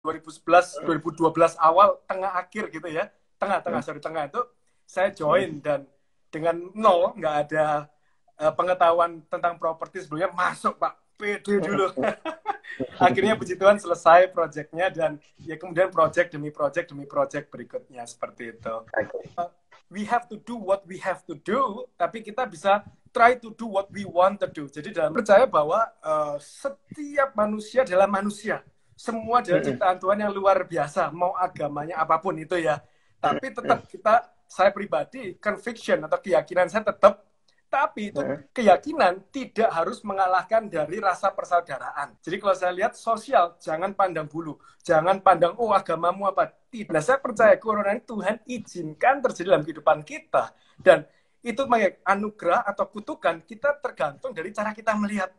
2011, 2012 awal, tengah akhir gitu ya. Tengah itu saya join dan dengan nol, nggak ada pengetahuan tentang properti sebelumnya, masuk Pak, pede dulu. Akhirnya puji Tuhan selesai proyeknya dan ya kemudian proyek demi proyek berikutnya seperti itu. We have to do what we have to do, tapi kita bisa try to do what we want to do. Jadi dalam percaya bahwa setiap manusia adalah manusia. Semua adalah ciptaan Tuhan yang luar biasa, mau agamanya apapun itu ya. Tapi tetap saya pribadi, conviction atau keyakinan saya tetap, tapi itu keyakinan tidak harus mengalahkan dari rasa persaudaraan. Jadi kalau saya lihat sosial, jangan pandang bulu. Jangan pandang, oh agamamu apa. Tidak. Nah, saya percaya corona ini Tuhan izinkan terjadi dalam kehidupan kita. Dan itu anugerah atau kutukan, kita tergantung dari cara kita melihat.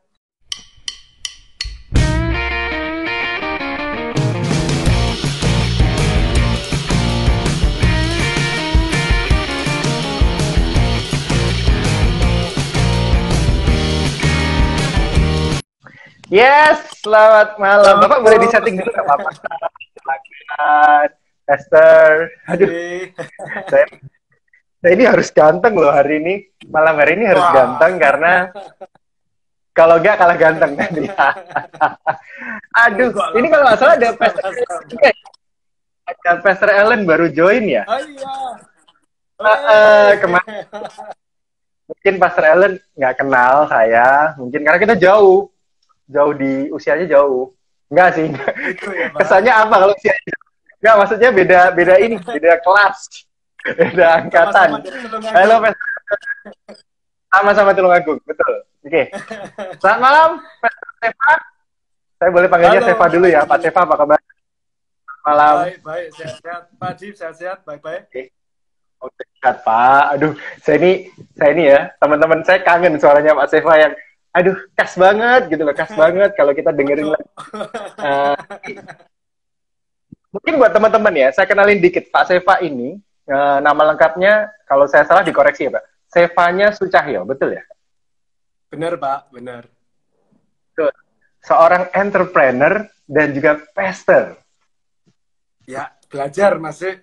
Yes, selamat malam. Bapak boleh disetting dulu nggak apa-apa? Silakan, Esther. Aduh, saya ini harus ganteng loh hari ini. Malam hari ini harus ganteng karena kalau nggak kalah ganteng tadi. Aduh, ini kalau nggak salah ada Pastor Ellen baru join ya? Oh iya. Kemarin mungkin Pastor Ellen nggak kenal saya, mungkin karena kita jauh di usianya jauh. Enggak sih. Itu ya, kesannya apa kalau usianya? Enggak, maksudnya beda ini, beda kelas, beda angkatan. Halo, sama-sama Tulungagung, betul. Oke. Selamat malam, Pak Seva. Saya boleh panggilnya Seva dulu ya, Pak Seva, apa kabar? Malam. Baik, sehat-sehat. Pak Jif, sehat-sehat, baik-baik. Oke. Oh, sehat, Pak. Aduh, saya ini ya, teman-teman saya kangen suaranya Pak Seva yang aduh, khas banget gitu loh, khas banget kalau kita dengerin. Mungkin buat teman-teman ya, saya kenalin dikit. Pak Seva ini, nama lengkapnya, kalau saya salah dikoreksi ya Pak, Sevanya Sucahyo, betul ya? Benar Pak, benar. Betul. Seorang entrepreneur dan juga pastor. Ya, belajar masih.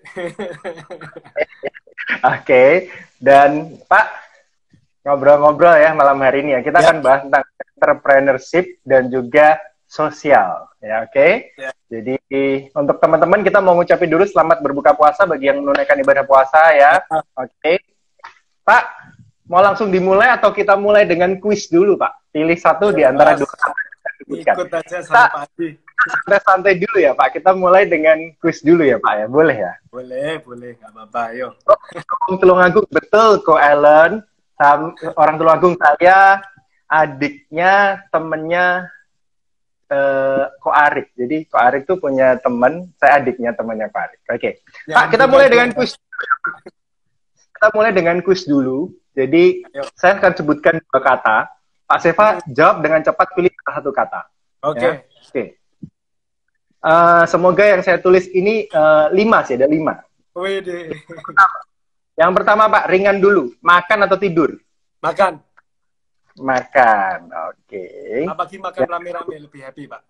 Oke, dan Pak, ngobrol-ngobrol ya malam hari ini ya. Kita akan bahas tentang entrepreneurship dan juga sosial. Ya, oke? Ya. Jadi untuk teman-teman kita mau ngucapin dulu selamat berbuka puasa bagi yang menunaikan ibadah puasa ya. Oke. Pak, mau langsung dimulai atau kita mulai dengan kuis dulu, Pak? Pilih satu di antara dua. Ikut aja sama Pak Adi. Santai dulu ya, Pak. Kita mulai dengan kuis dulu ya, Pak ya. Boleh ya? Boleh. Nggak apa-apa, ayo. Tulungagung, betul, Ko Ellen. Orang Tulungagung saya, adiknya, temennya Ko Arik. Jadi Ko Arik tuh punya teman, saya adiknya temannya Ko Arik. Oke. Pak, kita mulai dengan kuis. Kita mulai dengan kuis dulu. Jadi saya akan sebutkan dua kata. Pak Seva jawab dengan cepat, pilih satu kata. Oke. Ya? Oke. Semoga yang saya tulis ini 5 sih, ada 5. Wede. Yang pertama Pak, ringan dulu. Makan atau tidur? Makan. Makan, oke. Apalagi makan rame-rame lebih happy, Pak.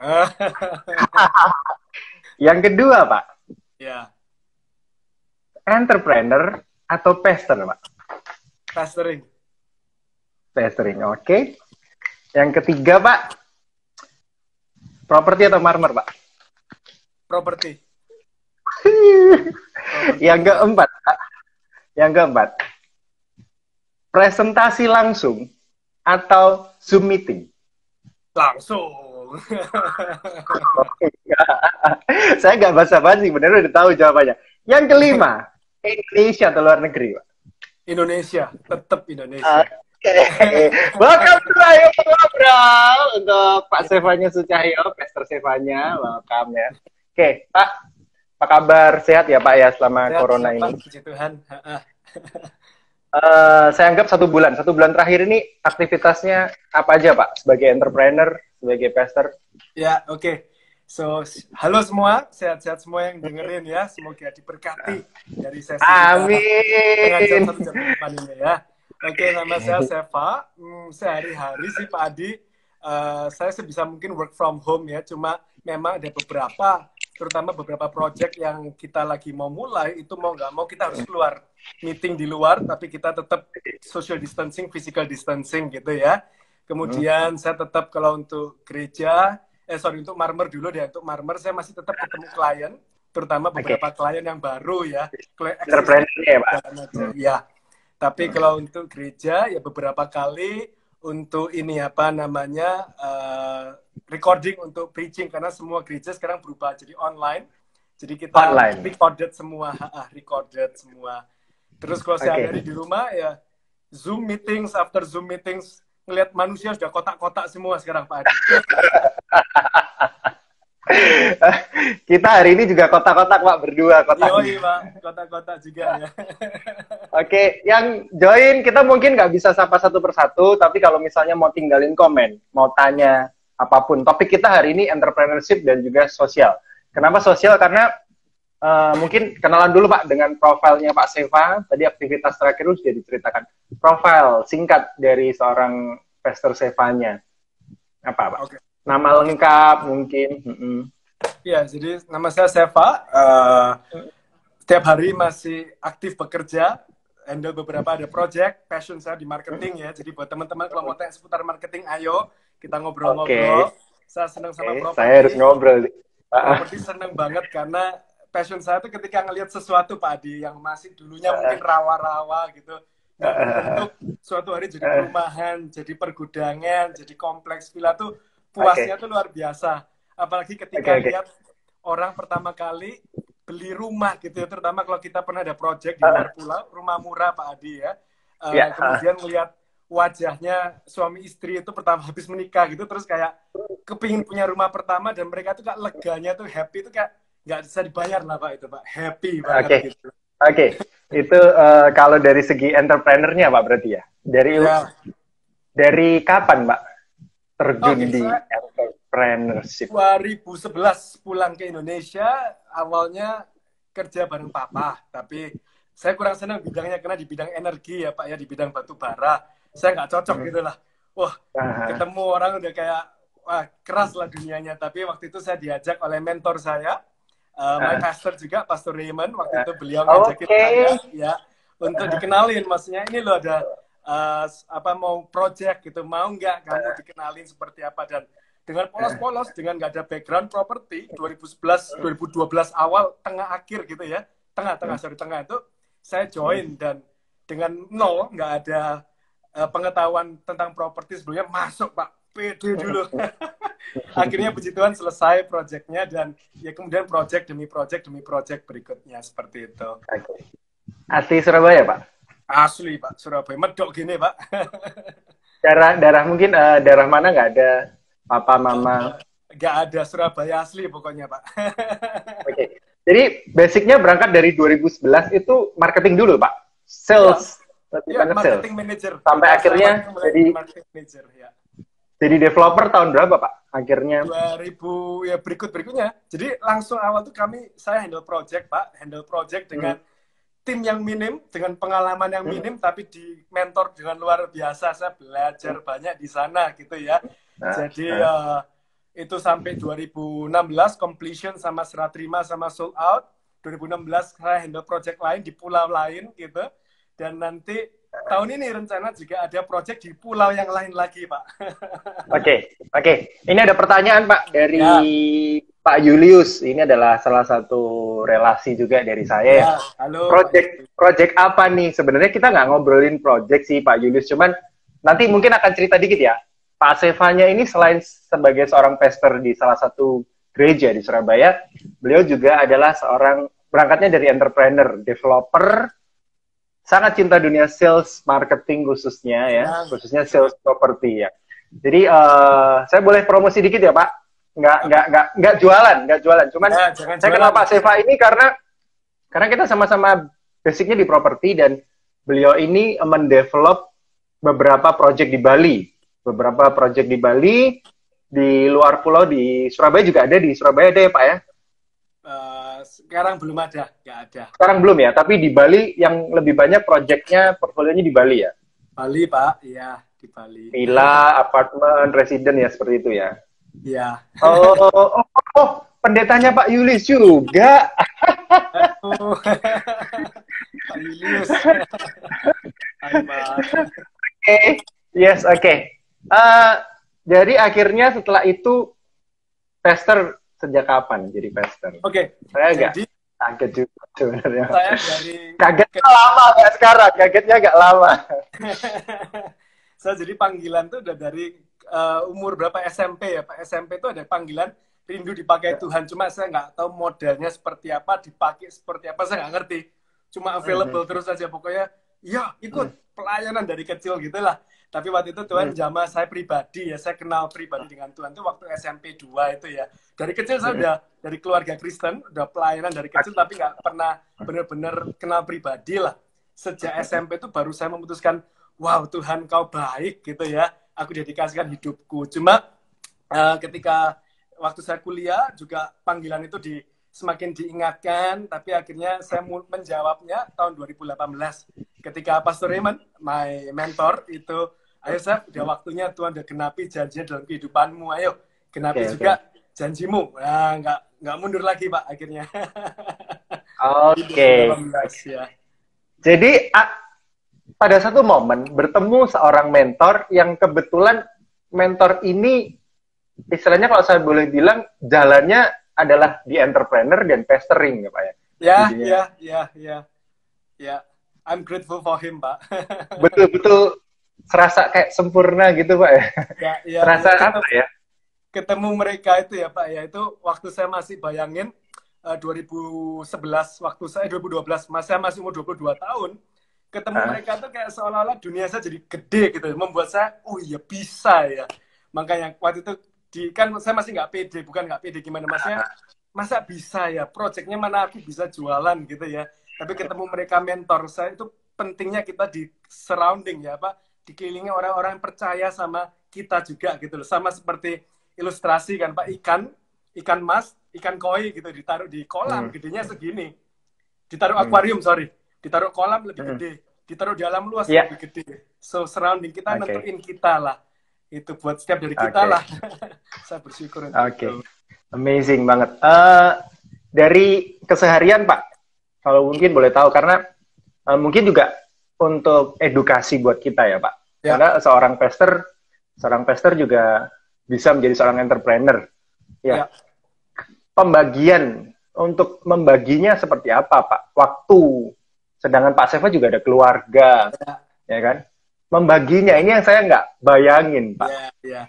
Yang kedua, Pak. Ya. Entrepreneur atau pastor, Pak? Pastoring. Pastoring, oke. Yang ketiga, Pak. Properti atau marmer, Pak? Properti. Yang keempat, Pak. Yang keempat, presentasi langsung atau Zoom meeting? Langsung. Saya nggak basa-basi, bener udah tahu jawabannya. Yang kelima, Indonesia atau luar negeri, Pak? Indonesia, tetap Indonesia. Oke. Welcome to Ayo Ngobrol untuk Pak Sevanya Sucahyo, Pastor Sevanya, welcome ya. Oke, Pak. Apa kabar? Sehat ya Pak ya selama corona ini? Puji Tuhan. Saya anggap 1 bulan. 1 bulan terakhir ini aktivitasnya apa aja Pak? Sebagai entrepreneur, sebagai pastor? Ya, oke. So, halo semua. Sehat-sehat semua yang dengerin ya. Semoga diberkati dari sesi Amin. kita 1 jam depan ini ya. Oke, nama saya Seva. Sehari-hari sih Pak Adi, saya sebisa mungkin work from home ya. Cuma memang ada beberapa terutama beberapa project yang kita lagi mau mulai, itu mau nggak mau kita harus keluar. Meeting di luar, tapi kita tetap social distancing, physical distancing gitu ya. Kemudian saya tetap kalau untuk gereja, untuk marmer dulu deh. Untuk marmer saya masih tetap ketemu klien, terutama beberapa klien yang baru ya. Entrepreneur ya, Pak. Ya. Tapi kalau untuk gereja ya beberapa kali untuk ini apa namanya recording untuk preaching, karena semua gereja sekarang berubah jadi online. Jadi kita recorded semua, recorded semua. Terus kalau sehari-hari di rumah ya Zoom meetings, after Zoom meetings ngelihat manusia sudah kotak-kotak semua sekarang Pak Adi. Kita hari ini juga kotak-kotak Pak, berdua kotak. Iya Pak, kotak-kotak juga ya. Oke, yang join kita mungkin nggak bisa sapa satu persatu, tapi kalau misalnya mau tinggalin komen, mau tanya apapun. Topik kita hari ini entrepreneurship dan juga sosial. Kenapa sosial? Karena mungkin kenalan dulu Pak dengan profilnya Pak Seva. Tadi aktivitas terakhir sudah diceritakan. Profil singkat dari seorang Pastor Sevanya. Apa Pak? Okay. Nama lengkap mungkin. Ya, jadi nama saya Seva. Setiap hari masih aktif bekerja. Handle beberapa ada project. Passion saya di marketing ya. Jadi buat teman-teman kalau mau tanya seputar marketing, ayo kita ngobrol-ngobrol. Saya senang sama properti. Saya harus ngobrol. Properti senang banget karena passion saya itu ketika ngelihat sesuatu Pak Adi yang masih dulunya mungkin rawa-rawa gitu, nggak berbentuk, suatu hari jadi perumahan, jadi pergudangan, jadi kompleks villa tuh puasnya tuh luar biasa. Apalagi ketika lihat orang pertama kali beli rumah gitu ya, terutama kalau kita pernah ada project di luar pulau, rumah murah Pak Adi ya. Kemudian melihat wajahnya suami istri itu pertama habis menikah gitu, terus kayak kepingin punya rumah pertama dan mereka tuh kayak leganya tuh happy tuh kayak nggak bisa dibayar lah Pak itu Pak, happy banget gitu. Oke. Itu kalau dari segi entrepreneurnya Pak berarti ya? Dari kapan Pak terjun di entrepreneurship? 2011 pulang ke Indonesia, awalnya kerja bareng Papa, tapi saya kurang senang bidangnya karena di bidang energi ya Pak ya, di bidang batu bara. Saya nggak cocok gitu lah. Wah, ketemu orang udah kayak, wah keras lah dunianya. Tapi waktu itu saya diajak oleh mentor saya, my pastor juga, Pastor Raymond. Waktu itu beliau ngajakin saya ya untuk dikenalin. Maksudnya ini loh ada mau project gitu, mau nggak kamu dikenalin seperti apa. Dan dengan polos-polos, dengan nggak ada background properti, 2011, 2012 awal, tengah akhir gitu ya, tengah itu saya join dan dengan nol, nggak ada pengetahuan tentang properti sebelumnya, masuk Pak, pede dulu. Akhirnya puji Tuhan selesai proyeknya dan ya kemudian project demi project berikutnya seperti itu. Asli Surabaya Pak? Asli Pak, Surabaya, medok gini Pak. Darah mungkin daerah mana nggak ada papa mama? Nggak ada, Surabaya asli pokoknya Pak. Oke. Jadi basicnya berangkat dari 2011 itu marketing dulu Pak, sales. Ya, marketing manager. Sampai akhirnya jadi marketing manager ya. Jadi developer tahun berapa Pak? Akhirnya 2000 ya berikutnya. Jadi langsung awal tuh saya handle project Pak, dengan tim yang minim, dengan pengalaman yang minim, tapi di mentor dengan luar biasa. Saya belajar banyak di sana gitu ya. Jadi itu sampai 2016 completion sama serah terima sama sold out. 2016 saya handle project lain di pulau lain gitu. Dan nanti tahun ini rencana juga ada project di pulau yang lain lagi, Pak. Oke. Ini ada pertanyaan, Pak, dari Pak Julius. Ini adalah salah satu relasi juga dari saya. Ya, halo. Project apa nih? Sebenarnya kita nggak ngobrolin project sih, Pak Julius. Cuman nanti mungkin akan cerita dikit ya. Pak Sevanya ini selain sebagai seorang pastor di salah satu gereja di Surabaya, beliau juga adalah seorang, berangkatnya dari entrepreneur, developer, sangat cinta dunia sales, marketing khususnya ya, khususnya sales property ya. Jadi saya boleh promosi dikit ya Pak? Nggak jualan. Cuman saya kenal Pak Seva ini karena kita sama-sama basicnya di properti dan beliau ini mendevelop beberapa project di Bali, di luar pulau, di Surabaya juga ada, di Surabaya ada ya Pak ya? Sekarang belum ada, nggak ada. Sekarang belum ya, tapi di Bali yang lebih banyak proyeknya, portfolionya di Bali ya? Bali Pak, iya di Bali. Villa, apartemen, residen ya seperti itu ya? Iya. pendetanya Pak Yulis juga. Oh, Pak Julius. Hai, Pak. Oke, yes, oke. Jadi akhirnya setelah itu tester sejak kapan jadi tester? Oke, Saya agak jadi kaget juga sebenarnya. saya dari Kagetnya lama nggak sekarang? Kagetnya agak lama. saya jadi panggilan tuh udah dari umur berapa SMP ya Pak. SMP itu ada panggilan rindu dipakai Tuhan. Cuma saya nggak tahu modelnya seperti apa, dipakai seperti apa, saya nggak ngerti. Cuma available terus aja pokoknya. Ya ikut pelayanan dari kecil gitulah. Tapi waktu itu Tuhan jamah saya pribadi ya, saya kenal pribadi dengan Tuhan itu waktu SMP 2 itu ya. Dari kecil saya udah dari keluarga Kristen, udah pelayanan dari kecil tapi nggak pernah benar-benar kenal pribadi lah. Sejak SMP itu baru saya memutuskan, wow Tuhan kau baik gitu ya. Aku dedikasikan hidupku. Cuma ketika waktu saya kuliah juga panggilan itu semakin diingatkan, tapi akhirnya saya menjawabnya tahun 2018 ketika Pastor Raymond, my mentor itu, ayo saya udah waktunya Tuhan udah genapi janjinya dalam kehidupanmu, ayo genapi juga janjimu. Nah, nggak mundur lagi Pak akhirnya. Oke. Ya. Jadi pada satu momen bertemu seorang mentor yang kebetulan mentor ini istilahnya kalau saya boleh bilang jalannya adalah di entrepreneur dan pastoring ya Pak ya. Ya. I'm grateful for him Pak. Betul-betul serasa kayak sempurna gitu Pak ya. Serasa apa ya? Ketemu mereka itu ya Pak ya, itu waktu saya masih bayangin 2011 waktu saya 2012 saya masih umur 22 tahun. Ketemu mereka tuh kayak seolah-olah dunia saya jadi gede gitu, membuat saya oh iya bisa ya. Makanya waktu itu kan saya masih nggak pede, bukan nggak pede gimana masnya, masa bisa ya, projectnya mana aku bisa jualan gitu ya. Tapi ketemu mereka mentor saya itu pentingnya kita di surrounding ya Pak, dikelilingi orang-orang yang percaya sama kita juga gitu loh. Sama seperti ilustrasi kan Pak, ikan mas, ikan koi gitu ditaruh di kolam gedenya segini, ditaruh akuarium ditaruh kolam lebih gede, ditaruh di alam luas lebih gede. So surrounding kita nentuin kita lah. Itu buat setiap dari kita lah. Saya bersyukur. Amazing banget. Dari keseharian Pak, kalau mungkin boleh tahu karena mungkin juga untuk edukasi buat kita ya Pak. Ya. Karena seorang pastor juga bisa menjadi seorang entrepreneur. Ya. Pembagian untuk membaginya seperti apa Pak? Waktu. Sedangkan Pak Seva juga ada keluarga, ya kan? Membaginya ini yang saya nggak bayangin, Pak. Ya.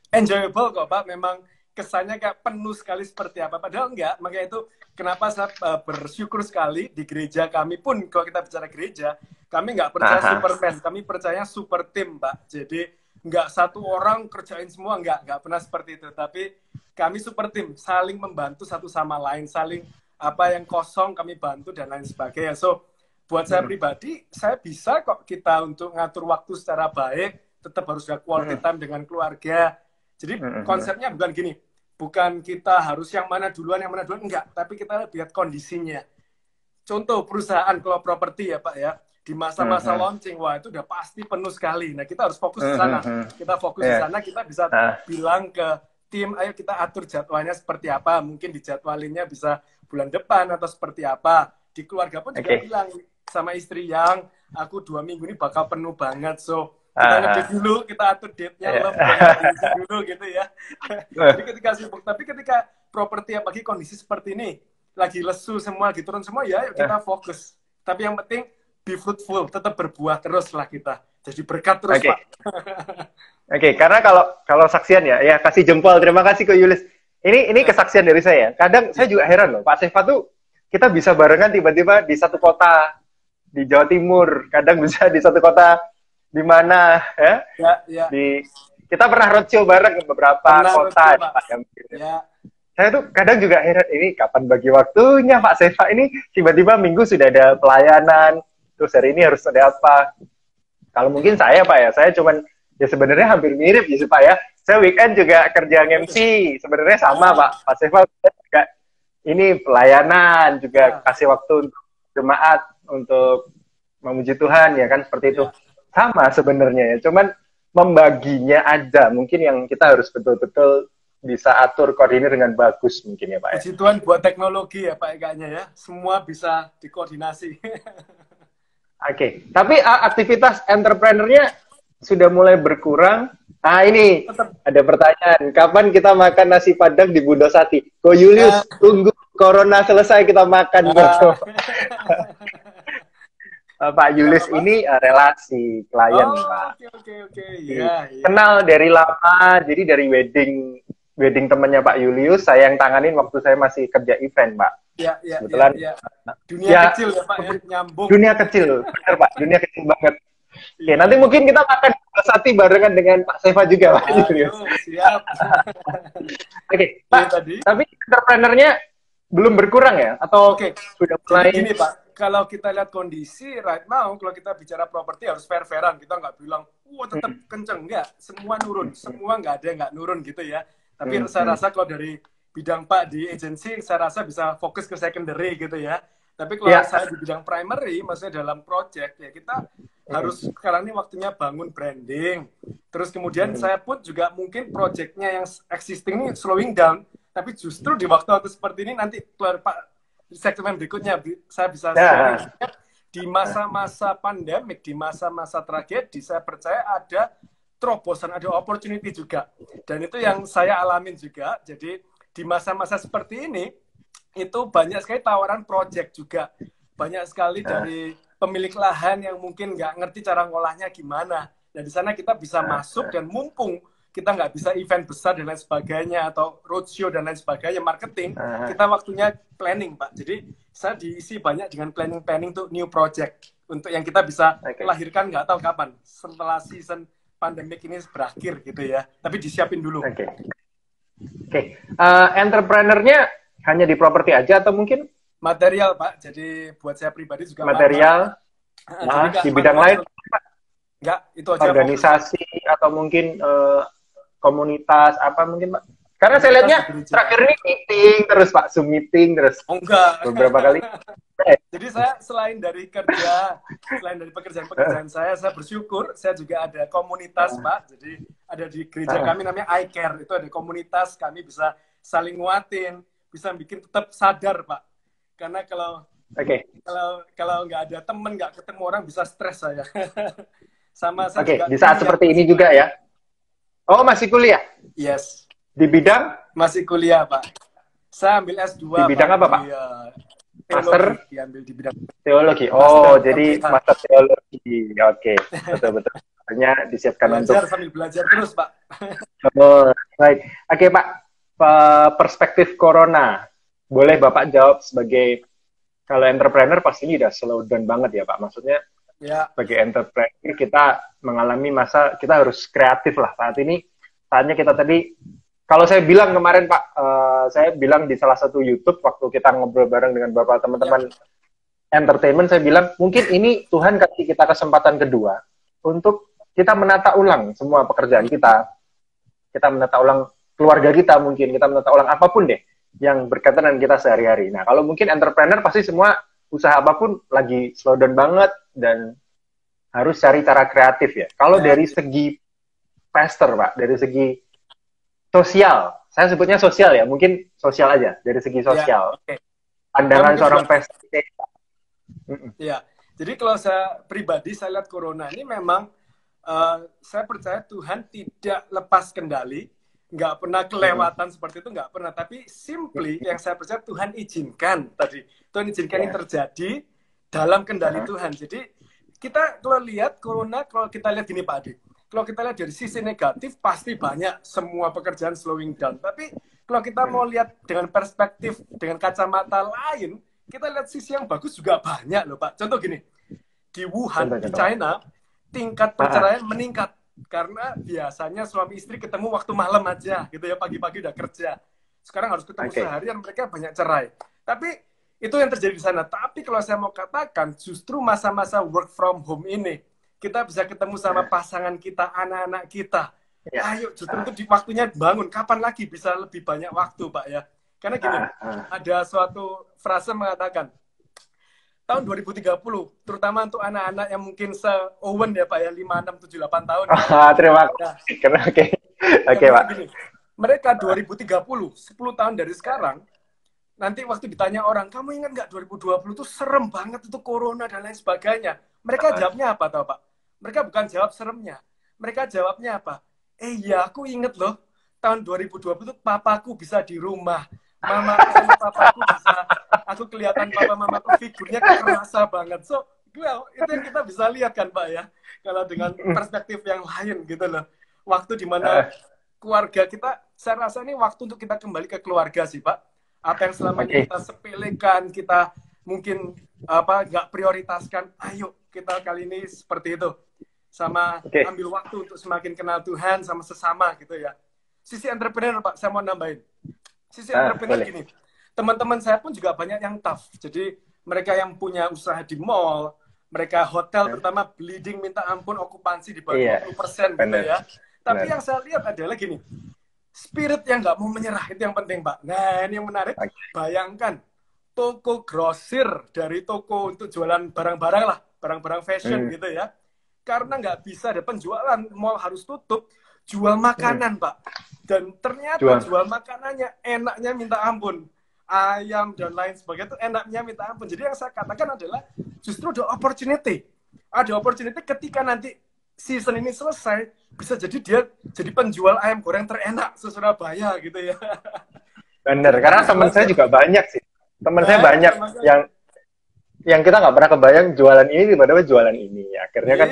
Enjoyable kok, Pak. Memang kesannya kayak penuh sekali seperti apa. Padahal enggak. Makanya itu kenapa saya bersyukur sekali di gereja kami pun, kalau kita bicara gereja, kami nggak percaya Superman. Kami percaya super tim, Pak. Jadi nggak satu orang kerjain semua, nggak pernah seperti itu. Tapi kami super tim, saling membantu satu sama lain, saling apa yang kosong kami bantu dan lain sebagainya. So, buat saya pribadi, saya bisa kok kita untuk ngatur waktu secara baik, tetap harus ada quality time dengan keluarga. Jadi konsepnya bukan gini, bukan kita harus yang mana duluan, enggak. Tapi kita lihat kondisinya. Contoh perusahaan kalau properti ya Pak ya, di masa-masa launching, wah itu udah pasti penuh sekali. Nah kita harus fokus di sana. Kita fokus di sana, kita bisa bilang ke tim, ayo kita atur jadwalnya seperti apa. Mungkin dijadwalinnya bisa bulan depan atau seperti apa. Di keluarga pun juga bilang sama istri yang aku 2 minggu ini bakal penuh banget, so kita ngedate dulu, kita atur date-nya dulu gitu ya. Jadi ketika sibuk, tapi ketika properti yang bagi kondisi seperti ini, lagi lesu semua, lagi turun semua, ya yuk kita fokus. Tapi yang penting be fruitful, tetap berbuah terus lah kita. Jadi berkat terus Pak. Oke, karena kalau saksian ya kasih jempol, terima kasih ke Yulis. Ini kesaksian dari saya. Kadang saya juga heran loh, Pak Seva tuh kita bisa barengan tiba-tiba di satu kota di Jawa Timur, kadang bisa di satu kota di mana ya. Kita pernah roadshow bareng ke beberapa kota ya. Saya tuh kadang juga heran, ini kapan bagi waktunya Pak Seva ini, tiba-tiba minggu sudah ada pelayanan, terus hari ini harus ada apa. Kalau mungkin saya Pak ya, saya cuman ya sebenarnya hampir mirip ya Pak ya, saya weekend juga kerja MC, sebenarnya sama Pak Seva juga ini pelayanan, juga kasih waktu untuk jemaat, untuk memuji Tuhan ya kan, seperti itu. Sama sebenarnya ya, cuman membaginya aja mungkin yang kita harus betul-betul bisa atur koordinir dengan bagus mungkin ya Pak ya. Puji Tuhan buat teknologi ya Pak kayaknya ya. Semua bisa dikoordinasi. Oke, tapi aktivitas entrepreneurnya sudah mulai berkurang. Nah ini Tetap. ada pertanyaan, kapan kita makan nasi Padang di Bundosati? Ko Julius, tunggu corona selesai kita makan. Pak Julius ini relasi klien Pak. Oke. Iya. Kenal dari lama, jadi dari wedding temannya Pak Julius, saya yang tanganin waktu saya masih kerja event Pak. Iya. Kebetulan Dunia kecil ya Pak ya, nyambung. Dunia kecil, benar Pak, dunia kecil banget. Oke, nanti mungkin kita makan sate barengan dengan Pak Seva juga Pak Julius. Siap. Oke, Pak, tapi entrepreneurnya belum berkurang ya? Atau sudah mulai? Ini Pak, kalau kita lihat kondisi right now, kalau kita bicara properti harus fair-fairan. Kita nggak bilang, tetap kenceng. Enggak, semua nurun. Semua nggak ada yang nggak nurun gitu ya. Tapi saya rasa kalau dari bidang Pak di agency, saya rasa bisa fokus ke secondary gitu ya. Tapi kalau saya di bidang primary, maksudnya dalam project, ya kita harus sekarang ini waktunya bangun branding. Terus kemudian saya pun juga mungkin projectnya yang existing ini slowing down. Tapi justru di waktu-waktu seperti ini nanti keluar Pak di segmen berikutnya saya bisa share di masa-masa pandemik, di masa-masa tragedi, saya percaya ada terobosan, ada opportunity juga. Dan itu yang saya alamin juga. Jadi di masa-masa seperti ini itu banyak sekali tawaran project juga. Banyak sekali dari pemilik lahan yang mungkin nggak ngerti cara ngolahnya gimana. Dan di sana kita bisa masuk dan mumpung kita nggak bisa event besar dan lain sebagainya atau roadshow dan lain sebagainya, marketing, kita waktunya planning Pak. Jadi saya diisi banyak dengan planning tuh new project untuk yang kita bisa lahirkan nggak tahu kapan setelah season pandemik ini berakhir gitu ya. Tapi disiapin dulu. Oke. Entrepreneurnya hanya di properti aja atau mungkin material Pak. Jadi buat saya pribadi juga material. Di bidang lain enggak, itu aja organisasi fokus. Atau mungkin komunitas apa mungkin Pak? Karena saya lihatnya terakhir ini meeting terus Pak, Zoom meeting terus. Enggak. Beberapa kali. Jadi saya selain dari pekerjaan saya bersyukur saya juga ada komunitas Pak. Jadi ada di gereja kami namanya iCare. Itu ada komunitas, kami bisa saling nguatin, bisa bikin tetap sadar Pak. Karena kalau nggak ada temen, nggak ketemu orang bisa stres saya. Sama saya juga di saat seperti ini juga ya. Oh, masih kuliah? Yes. Di bidang? Masih kuliah, Pak. Saya ambil S2, Di bidang apa, Pak? Master? Diambil di bidang teologi. Oh, master, jadi master teologi. Oke, betul-betul. Hanya disiapkan belajar, untuk... sambil belajar terus, Pak. Oh, baik. Oke, Pak. Perspektif corona. Boleh Bapak jawab sebagai... Kalau entrepreneur pastinya udah slow down banget ya, Pak. Maksudnya, sebagai entrepreneur kita mengalami masa kita harus kreatif lah saat ini. Saatnya kita tadi, kalau saya bilang kemarin Pak, saya bilang di salah satu YouTube waktu kita ngobrol bareng dengan Bapak teman-teman entertainment, saya bilang mungkin ini Tuhan kasih kita kesempatan kedua untuk kita menata ulang semua pekerjaan kita menata ulang keluarga kita, mungkin kita menata ulang apapun deh yang berkaitan dengan kita sehari-hari. Nah kalau mungkin entrepreneur pasti semua usaha apapun lagi slow down banget dan harus cari cara kreatif ya. Kalau dari segi pastor Pak, dari segi sosial, saya sebutnya sosial ya, mungkin sosial aja, dari segi sosial. Pandangan seorang pastor. Ya, jadi kalau saya pribadi, saya lihat corona ini memang, saya percaya Tuhan tidak lepas kendali, nggak pernah kelewatan seperti itu, nggak pernah. Tapi simply yang saya percaya Tuhan izinkan tadi. Tuhan izinkan ini terjadi dalam kendali Tuhan. Jadi kita kalau lihat corona, kalau kita lihat gini Pak Adi, kalau kita lihat dari sisi negatif pasti banyak semua pekerjaan slowing down. Tapi kalau kita mau lihat dengan perspektif, dengan kacamata lain, kita lihat sisi yang bagus juga banyak loh Pak. Contoh gini, di Wuhan, di China, tingkat perceraian meningkat. Karena biasanya suami istri ketemu waktu malam aja, gitu ya, pagi-pagi udah kerja. Sekarang harus ketemu seharian, mereka banyak cerai. Tapi itu yang terjadi di sana. Tapi kalau saya mau katakan, justru masa-masa work from home ini, kita bisa ketemu sama pasangan kita, anak-anak kita. Ayo, justru itu di waktunya bangun. Kapan lagi bisa lebih banyak waktu, Pak ya? Karena gini, ada suatu frase mengatakan, tahun 2030, terutama untuk anak-anak yang mungkin se-Owen ya Pak ya, 5, 6, 7, 8 tahun. Terima kasih. Oke Pak. Gini, Mereka 2030, 10 tahun dari sekarang, nanti waktu ditanya orang, kamu ingat nggak 2020 itu serem banget itu corona dan lain sebagainya. Mereka jawabnya apa tau Pak? Mereka bukan jawab seremnya. Mereka jawabnya apa? Iya, aku inget loh, tahun 2020 itu papaku bisa di rumah. Mamaku sama papaku bisa, aku kelihatan papa mamaku figurnya kerasa banget. So, well, itu yang kita bisa lihat kan Pak ya. Kalau dengan perspektif yang lain gitu loh. Waktu dimana keluarga kita, saya rasa ini waktu untuk kita kembali ke keluarga sih Pak. Apa yang selama ini kita sepelekan, kita mungkin nggak prioritaskan, ayo kita kali ini seperti itu. Sama ambil waktu untuk semakin kenal Tuhan sama sesama gitu ya. Sisi entrepreneur Pak, saya mau nambahin. Sisi entrepreneur gini, teman-teman saya pun juga banyak yang tough. Jadi mereka yang punya usaha di mall, mereka hotel terutama bleeding minta ampun, okupansi di bawah 20% gitu ya. Tapi yang saya lihat adalah gini, spirit yang nggak mau menyerah, itu yang penting Pak. Nah ini yang menarik, bayangkan toko grosir dari toko untuk jualan barang-barang lah, barang-barang fashion gitu ya. Karena nggak bisa ada penjualan, mall harus tutup, jual makanan Pak. Dan ternyata jual makanannya enaknya minta ampun. Ayam dan lain sebagainya itu enaknya minta ampun. Jadi yang saya katakan adalah justru ada opportunity. Ada opportunity ketika nanti season ini selesai, bisa jadi dia jadi penjual ayam goreng terenak se-Surabaya gitu ya. Bener, karena teman saya juga banyak sih. Teman saya banyak yang kita nggak pernah kebayang jualan ini tiba-tiba jualan ini. Akhirnya kan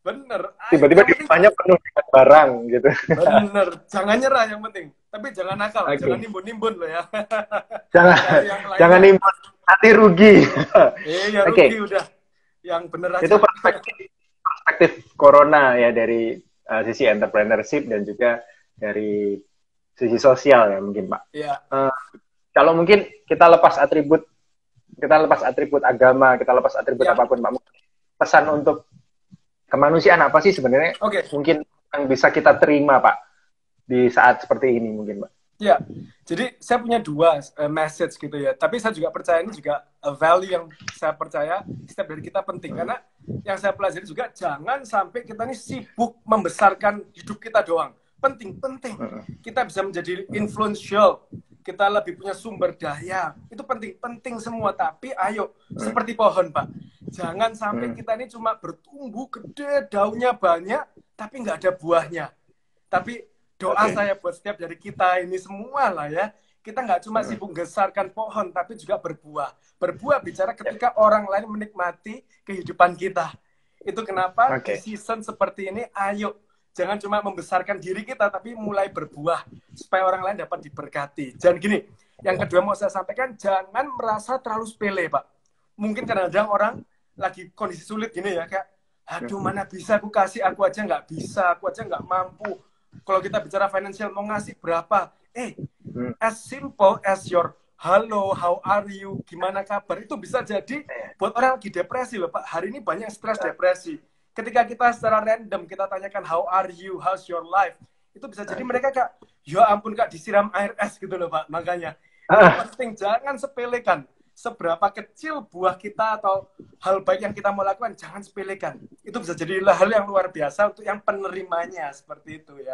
bener. Tiba-tiba di depannya penuh dengan barang gitu. Bener. Jangan nyerah yang penting. Tapi jangan nakal. Jangan nimbun-nimbun loh ya. Jangan nimbun. Nanti rugi. Iya, rugi udah. Yang bener aja. Itu perspektif corona ya dari sisi entrepreneurship dan juga dari sisi sosial ya mungkin Pak. Iya. Kalau mungkin kita lepas atribut agama, kita lepas atribut apapun Pak. Pesan untuk kemanusiaan apa sih sebenarnya mungkin yang bisa kita terima Pak di saat seperti ini mungkin Pak? Ya, jadi saya punya dua message gitu ya. Tapi saya juga percaya ini juga value yang saya percaya setiap dari kita penting. Karena yang saya pelajari juga jangan sampai kita ini sibuk membesarkan hidup kita doang. Penting. Kita bisa menjadi influential. Kita lebih punya sumber daya. Itu penting semua. Tapi ayo, seperti pohon Pak. Jangan sampai kita ini cuma bertumbuh gede, daunnya banyak, tapi nggak ada buahnya. Tapi doa saya buat setiap dari kita ini semua lah ya. Kita nggak cuma sibuk besarkan pohon, tapi juga berbuah. Berbuah bicara ketika orang lain menikmati kehidupan kita. Itu kenapa di season seperti ini, ayo. Jangan cuma membesarkan diri kita, tapi mulai berbuah. Supaya orang lain dapat diberkati. Jangan gini, yang kedua mau saya sampaikan, jangan merasa terlalu sepele Pak. Mungkin kadang-kadang orang lagi kondisi sulit gini ya, kayak aduh mana bisa aku kasih, aku aja nggak bisa, aku aja nggak mampu. Kalau kita bicara financial mau ngasih berapa, as simple as your hello, how are you, gimana kabar, itu bisa jadi buat orang lagi depresi loh Pak. Hari ini banyak stres depresi. Ketika kita secara random kita tanyakan how are you, how's your life, itu bisa jadi mereka kayak ya ampun Kak disiram air es gitu loh Pak. Makanya yang penting jangan sepelekan. Seberapa kecil buah kita atau hal baik yang kita mau lakukan, jangan sepelekan. Itu bisa jadi hal yang luar biasa untuk yang penerimanya, seperti itu ya.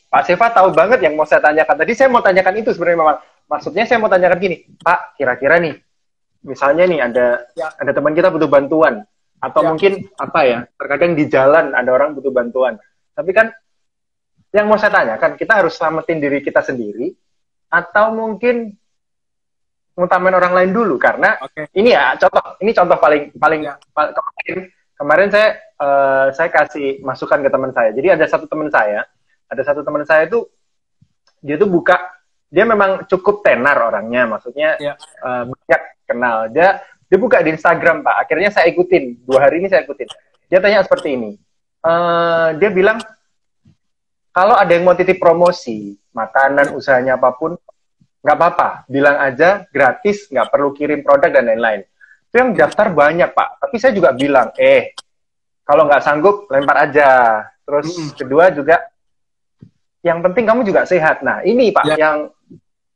Pak Seva tahu banget yang mau saya tanyakan. Tadi saya mau tanyakan itu sebenarnya, maksudnya saya mau tanyakan gini, Pak, kira-kira nih, misalnya nih ada teman kita butuh bantuan, atau mungkin terkadang di jalan ada orang butuh bantuan. Tapi kan yang mau saya tanyakan, kita harus selamatin diri kita sendiri, atau mungkin ngutamain orang lain dulu karena ini contoh paling kemarin saya kasih masukan ke teman saya. Jadi ada satu teman saya tuh dia memang cukup tenar orangnya, maksudnya banyak kenal. Dia buka di Instagram Pak. Akhirnya saya ikutin 2 hari ini saya ikutin. Dia tanya seperti ini. Dia bilang kalau ada yang mau titip promosi makanan usahanya apapun, nggak apa-apa, bilang aja gratis, nggak perlu kirim produk dan lain-lain. Itu yang daftar banyak Pak, tapi saya juga bilang, kalau nggak sanggup lempar aja. Terus kedua juga, yang penting kamu juga sehat. Nah ini Pak,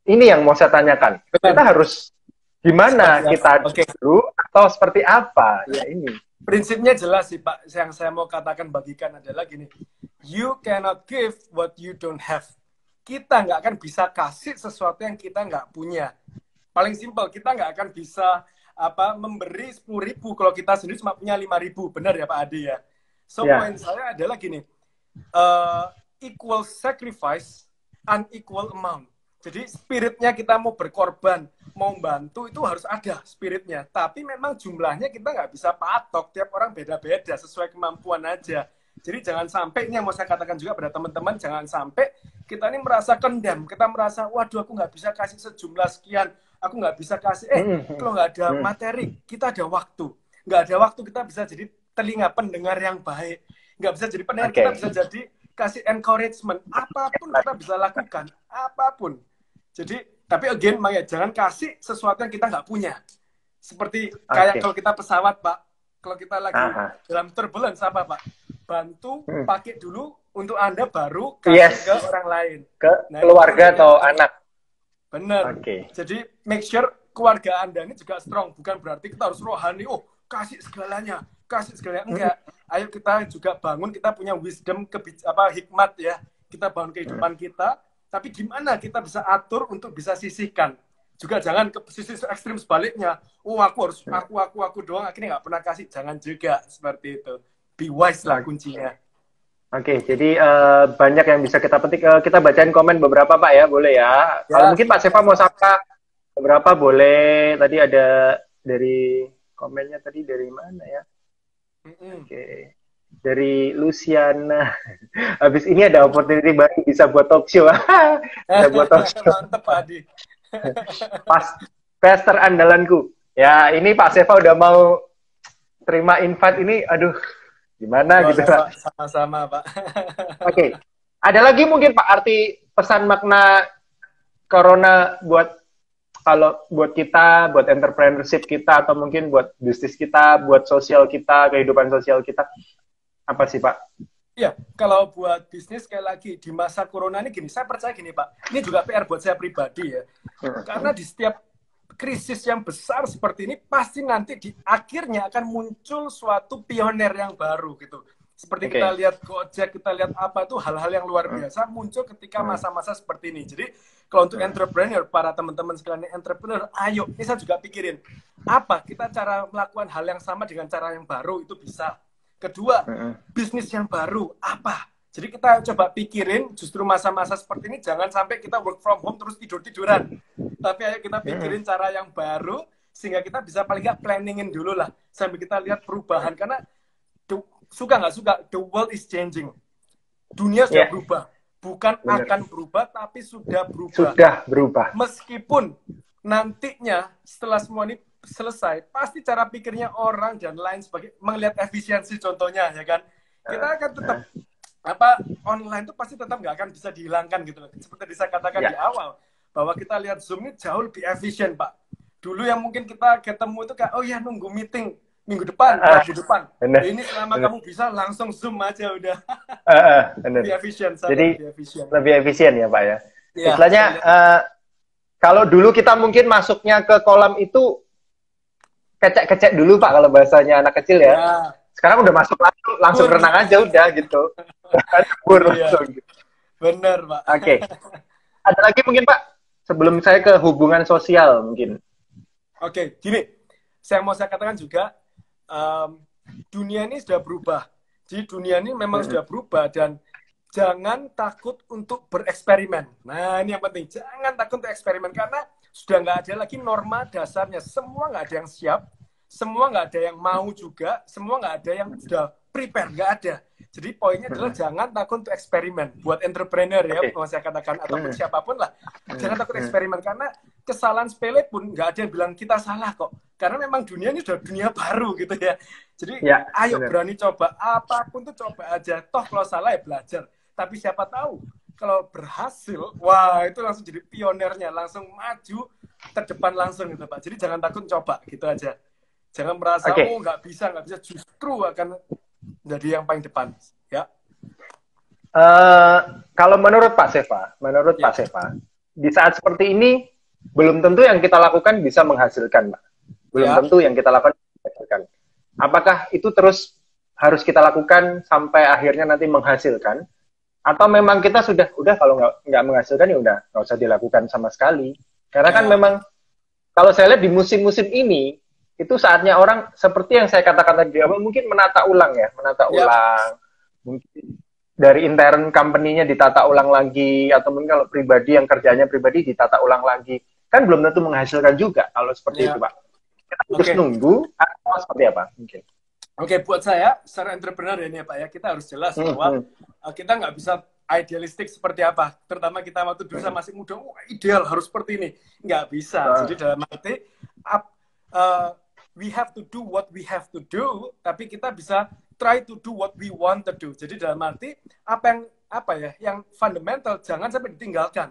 yang mau saya tanyakan. Kita harus gimana kita dulu atau seperti apa? Ya ini. Prinsipnya jelas sih Pak, yang saya mau katakan bagikan adalah gini, you cannot give what you don't have. Kita nggak akan bisa kasih sesuatu yang kita nggak punya. Paling simpel, kita nggak akan bisa memberi 10.000 kalau kita sendiri cuma punya 5.000. Benar ya Pak Adi ya? So poin saya adalah gini, equal sacrifice, unequal amount. Jadi spiritnya kita mau berkorban, mau bantu itu harus ada spiritnya. Tapi memang jumlahnya kita nggak bisa patok, tiap orang beda-beda, sesuai kemampuan aja. Jadi jangan sampai, ini yang mau saya katakan juga pada teman-teman, jangan sampai kita ini merasa condemn, kita merasa, waduh aku nggak bisa kasih sejumlah sekian, aku nggak bisa kasih, kalau nggak ada materi, kita ada waktu. Nggak ada waktu, kita bisa jadi telinga pendengar yang baik. Nggak bisa jadi pendengar, kita bisa jadi kasih encouragement. Apapun kita bisa lakukan, apapun. Jadi, tapi again, jangan kasih sesuatu yang kita nggak punya. Seperti kayak kalau kita pesawat, Pak. Kalau kita lagi dalam turbulence, apa, Pak? Bantu pakai dulu untuk Anda, baru kasih ke orang lain. Ke keluarga atau anak. Benar. Jadi, make sure keluarga Anda ini juga strong. Bukan berarti kita harus rohani, kasih segalanya. Enggak. Ayo kita juga bangun, kita punya wisdom, hikmat ya. Kita bangun kehidupan kita, tapi gimana kita bisa atur untuk bisa sisihkan. Juga jangan ke sisi ekstrim sebaliknya. Aku harus aku doang, akhirnya nggak pernah kasih. Jangan juga seperti itu. Be wise lah kuncinya. Jadi banyak yang bisa kita petik. Kita bacain komen beberapa Pak ya, boleh ya. Kalau mungkin Pak Seva mau sapa beberapa boleh. Tadi ada dari komennya tadi dari mana ya? Dari Luciana. Habis ini ada opportunity baru bisa buat talk show. Bisa buat talk show. Mantep Adi. Pastor andalanku. Ya, ini Pak Seva udah mau terima invite ini. Aduh, gimana gitu Pak? Sama-sama Pak. Ada lagi mungkin Pak arti pesan makna Corona buat kita, buat entrepreneurship kita, atau mungkin buat bisnis kita, buat sosial kita, kehidupan sosial kita, apa sih Pak? Ya, kalau buat bisnis sekali lagi di masa corona ini gini, saya percaya gini Pak, ini juga PR buat saya pribadi ya, karena di setiap krisis yang besar seperti ini pasti nanti di akhirnya akan muncul suatu pioner yang baru gitu. Seperti kita lihat Gojek, kita lihat apa itu hal-hal yang luar biasa muncul ketika masa-masa seperti ini. Jadi kalau untuk entrepreneur, para teman-teman sekalian entrepreneur, ayo, ini saya juga pikirin, apa kita cara melakukan hal yang sama dengan cara yang baru itu bisa. Kedua, bisnis yang baru, apa? Jadi kita coba pikirin justru masa-masa seperti ini, jangan sampai kita work from home terus tidur-tiduran. Tapi ayo kita pikirin cara yang baru, sehingga kita bisa paling nggak planningin dulu lah, sambil kita lihat perubahan. Karena suka nggak suka, the world is changing. Dunia sudah berubah. Bukan akan berubah, tapi sudah berubah. Meskipun nantinya setelah semua ini selesai, pasti cara pikirnya orang dan lain sebagainya, melihat efisiensi contohnya, ya kan? Kita akan tetap, online itu pasti tetap nggak akan bisa dihilangkan gitu. Seperti saya katakan di awal, bahwa kita lihat Zoom ini jauh lebih efisien, Pak. Dulu yang mungkin kita ketemu itu kayak, nunggu meeting minggu depan, ini selama kamu bisa langsung Zoom aja udah. Lebih efisien. Jadi lebih efisien ya Pak ya. Istilahnya kalau dulu kita mungkin masuknya ke kolam itu kecek-kecek dulu Pak kalau bahasanya anak kecil ya. Sekarang udah masuk langsung renang aja udah gitu. Bener Pak. Ada lagi mungkin Pak sebelum saya ke hubungan sosial mungkin. Gini, saya katakan juga. Dunia ini sudah berubah. Jadi dunia ini memang sudah berubah dan jangan takut untuk bereksperimen. Nah ini yang penting, jangan takut untuk eksperimen karena sudah nggak ada lagi norma dasarnya. Semua nggak ada yang siap, semua nggak ada yang mau juga, semua nggak ada yang sudah prepare, nggak ada. Jadi poinnya adalah jangan takut untuk eksperimen. Buat entrepreneur ya, kalau saya katakan, ataupun siapapun lah. Jangan takut eksperimen, karena kesalahan sepele pun nggak ada yang bilang kita salah kok. Karena memang dunia ini sudah dunia baru gitu ya. Jadi ayo berani coba. Apapun tuh coba aja. Toh kalau salah ya belajar. Tapi siapa tahu, kalau berhasil, wah itu langsung jadi pionernya. Langsung maju, terdepan langsung gitu Pak. Jadi jangan takut coba, gitu aja. Jangan merasa, nggak bisa. Justru akan jadi yang paling depan, ya. Kalau menurut Pak Seva, Pak Seva, di saat seperti ini belum tentu yang kita lakukan bisa menghasilkan, Pak. Belum tentu yang kita lakukan bisa menghasilkan. Apakah itu terus harus kita lakukan sampai akhirnya nanti menghasilkan? Atau memang kita sudah kalau nggak menghasilkan ya udah nggak usah dilakukan sama sekali. Karena kan Ya, memang kalau saya lihat di musim-musim ini itu saatnya orang seperti yang saya katakan tadi awal mungkin menata ulang ya, menata ya, ulang. Mungkin dari intern company-nya ditata ulang lagi atau mungkin kalau pribadi yang kerjanya pribadi ditata ulang lagi. Kan belum tentu menghasilkan juga kalau seperti itu, ya. Pak. Kita harus Oke. nunggu atau seperti apa? Mungkin. Oke, buat saya, secara entrepreneur ini ya Pak ya, kita harus jelas bahwa kita nggak bisa idealistik seperti apa. Terutama kita waktu dulu saya masih muda, ideal harus seperti ini. Nggak bisa. Jadi dalam arti, we have to do what we have to do, tapi kita bisa try to do what we want to do. Jadi dalam arti, yang fundamental jangan sampai ditinggalkan.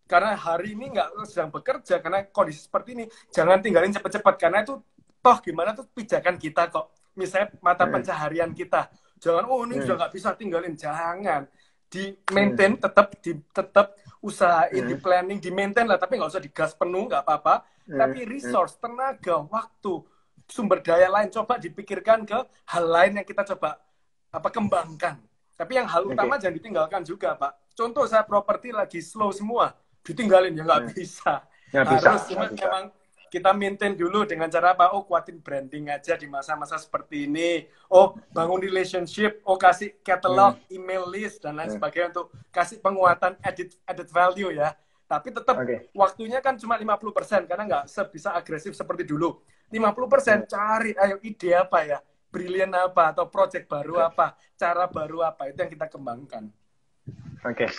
Karena hari ini nggak sedang bekerja, karena kondisi seperti ini, jangan tinggalin cepat-cepat. Karena itu, toh gimana tuh pijakan kita kok. Misalnya mata pencaharian kita, jangan ini sudah nggak bisa tinggalin, jangan di maintain, tetap usahain, di planning, di maintain lah, tapi nggak usah digas penuh, nggak apa-apa, tapi resource, tenaga, waktu, sumber daya lain coba dipikirkan ke hal lain yang kita coba kembangkan, tapi yang hal utama jangan ditinggalkan juga, Pak. Contoh saya properti lagi slow semua, ditinggalin ya nggak bisa, harus cuma memang kita maintain dulu dengan cara apa? Oh, kuatin branding aja di masa-masa seperti ini. Oh, bangun relationship. Oh, kasih catalog, email list, dan lain sebagainya untuk kasih penguatan added value ya. Tapi tetap waktunya kan cuma 50%, karena nggak bisa agresif seperti dulu. 50% cari, ayo ide apa ya? Brilian apa? Atau project baru apa? Cara baru apa? Itu yang kita kembangkan. Oke.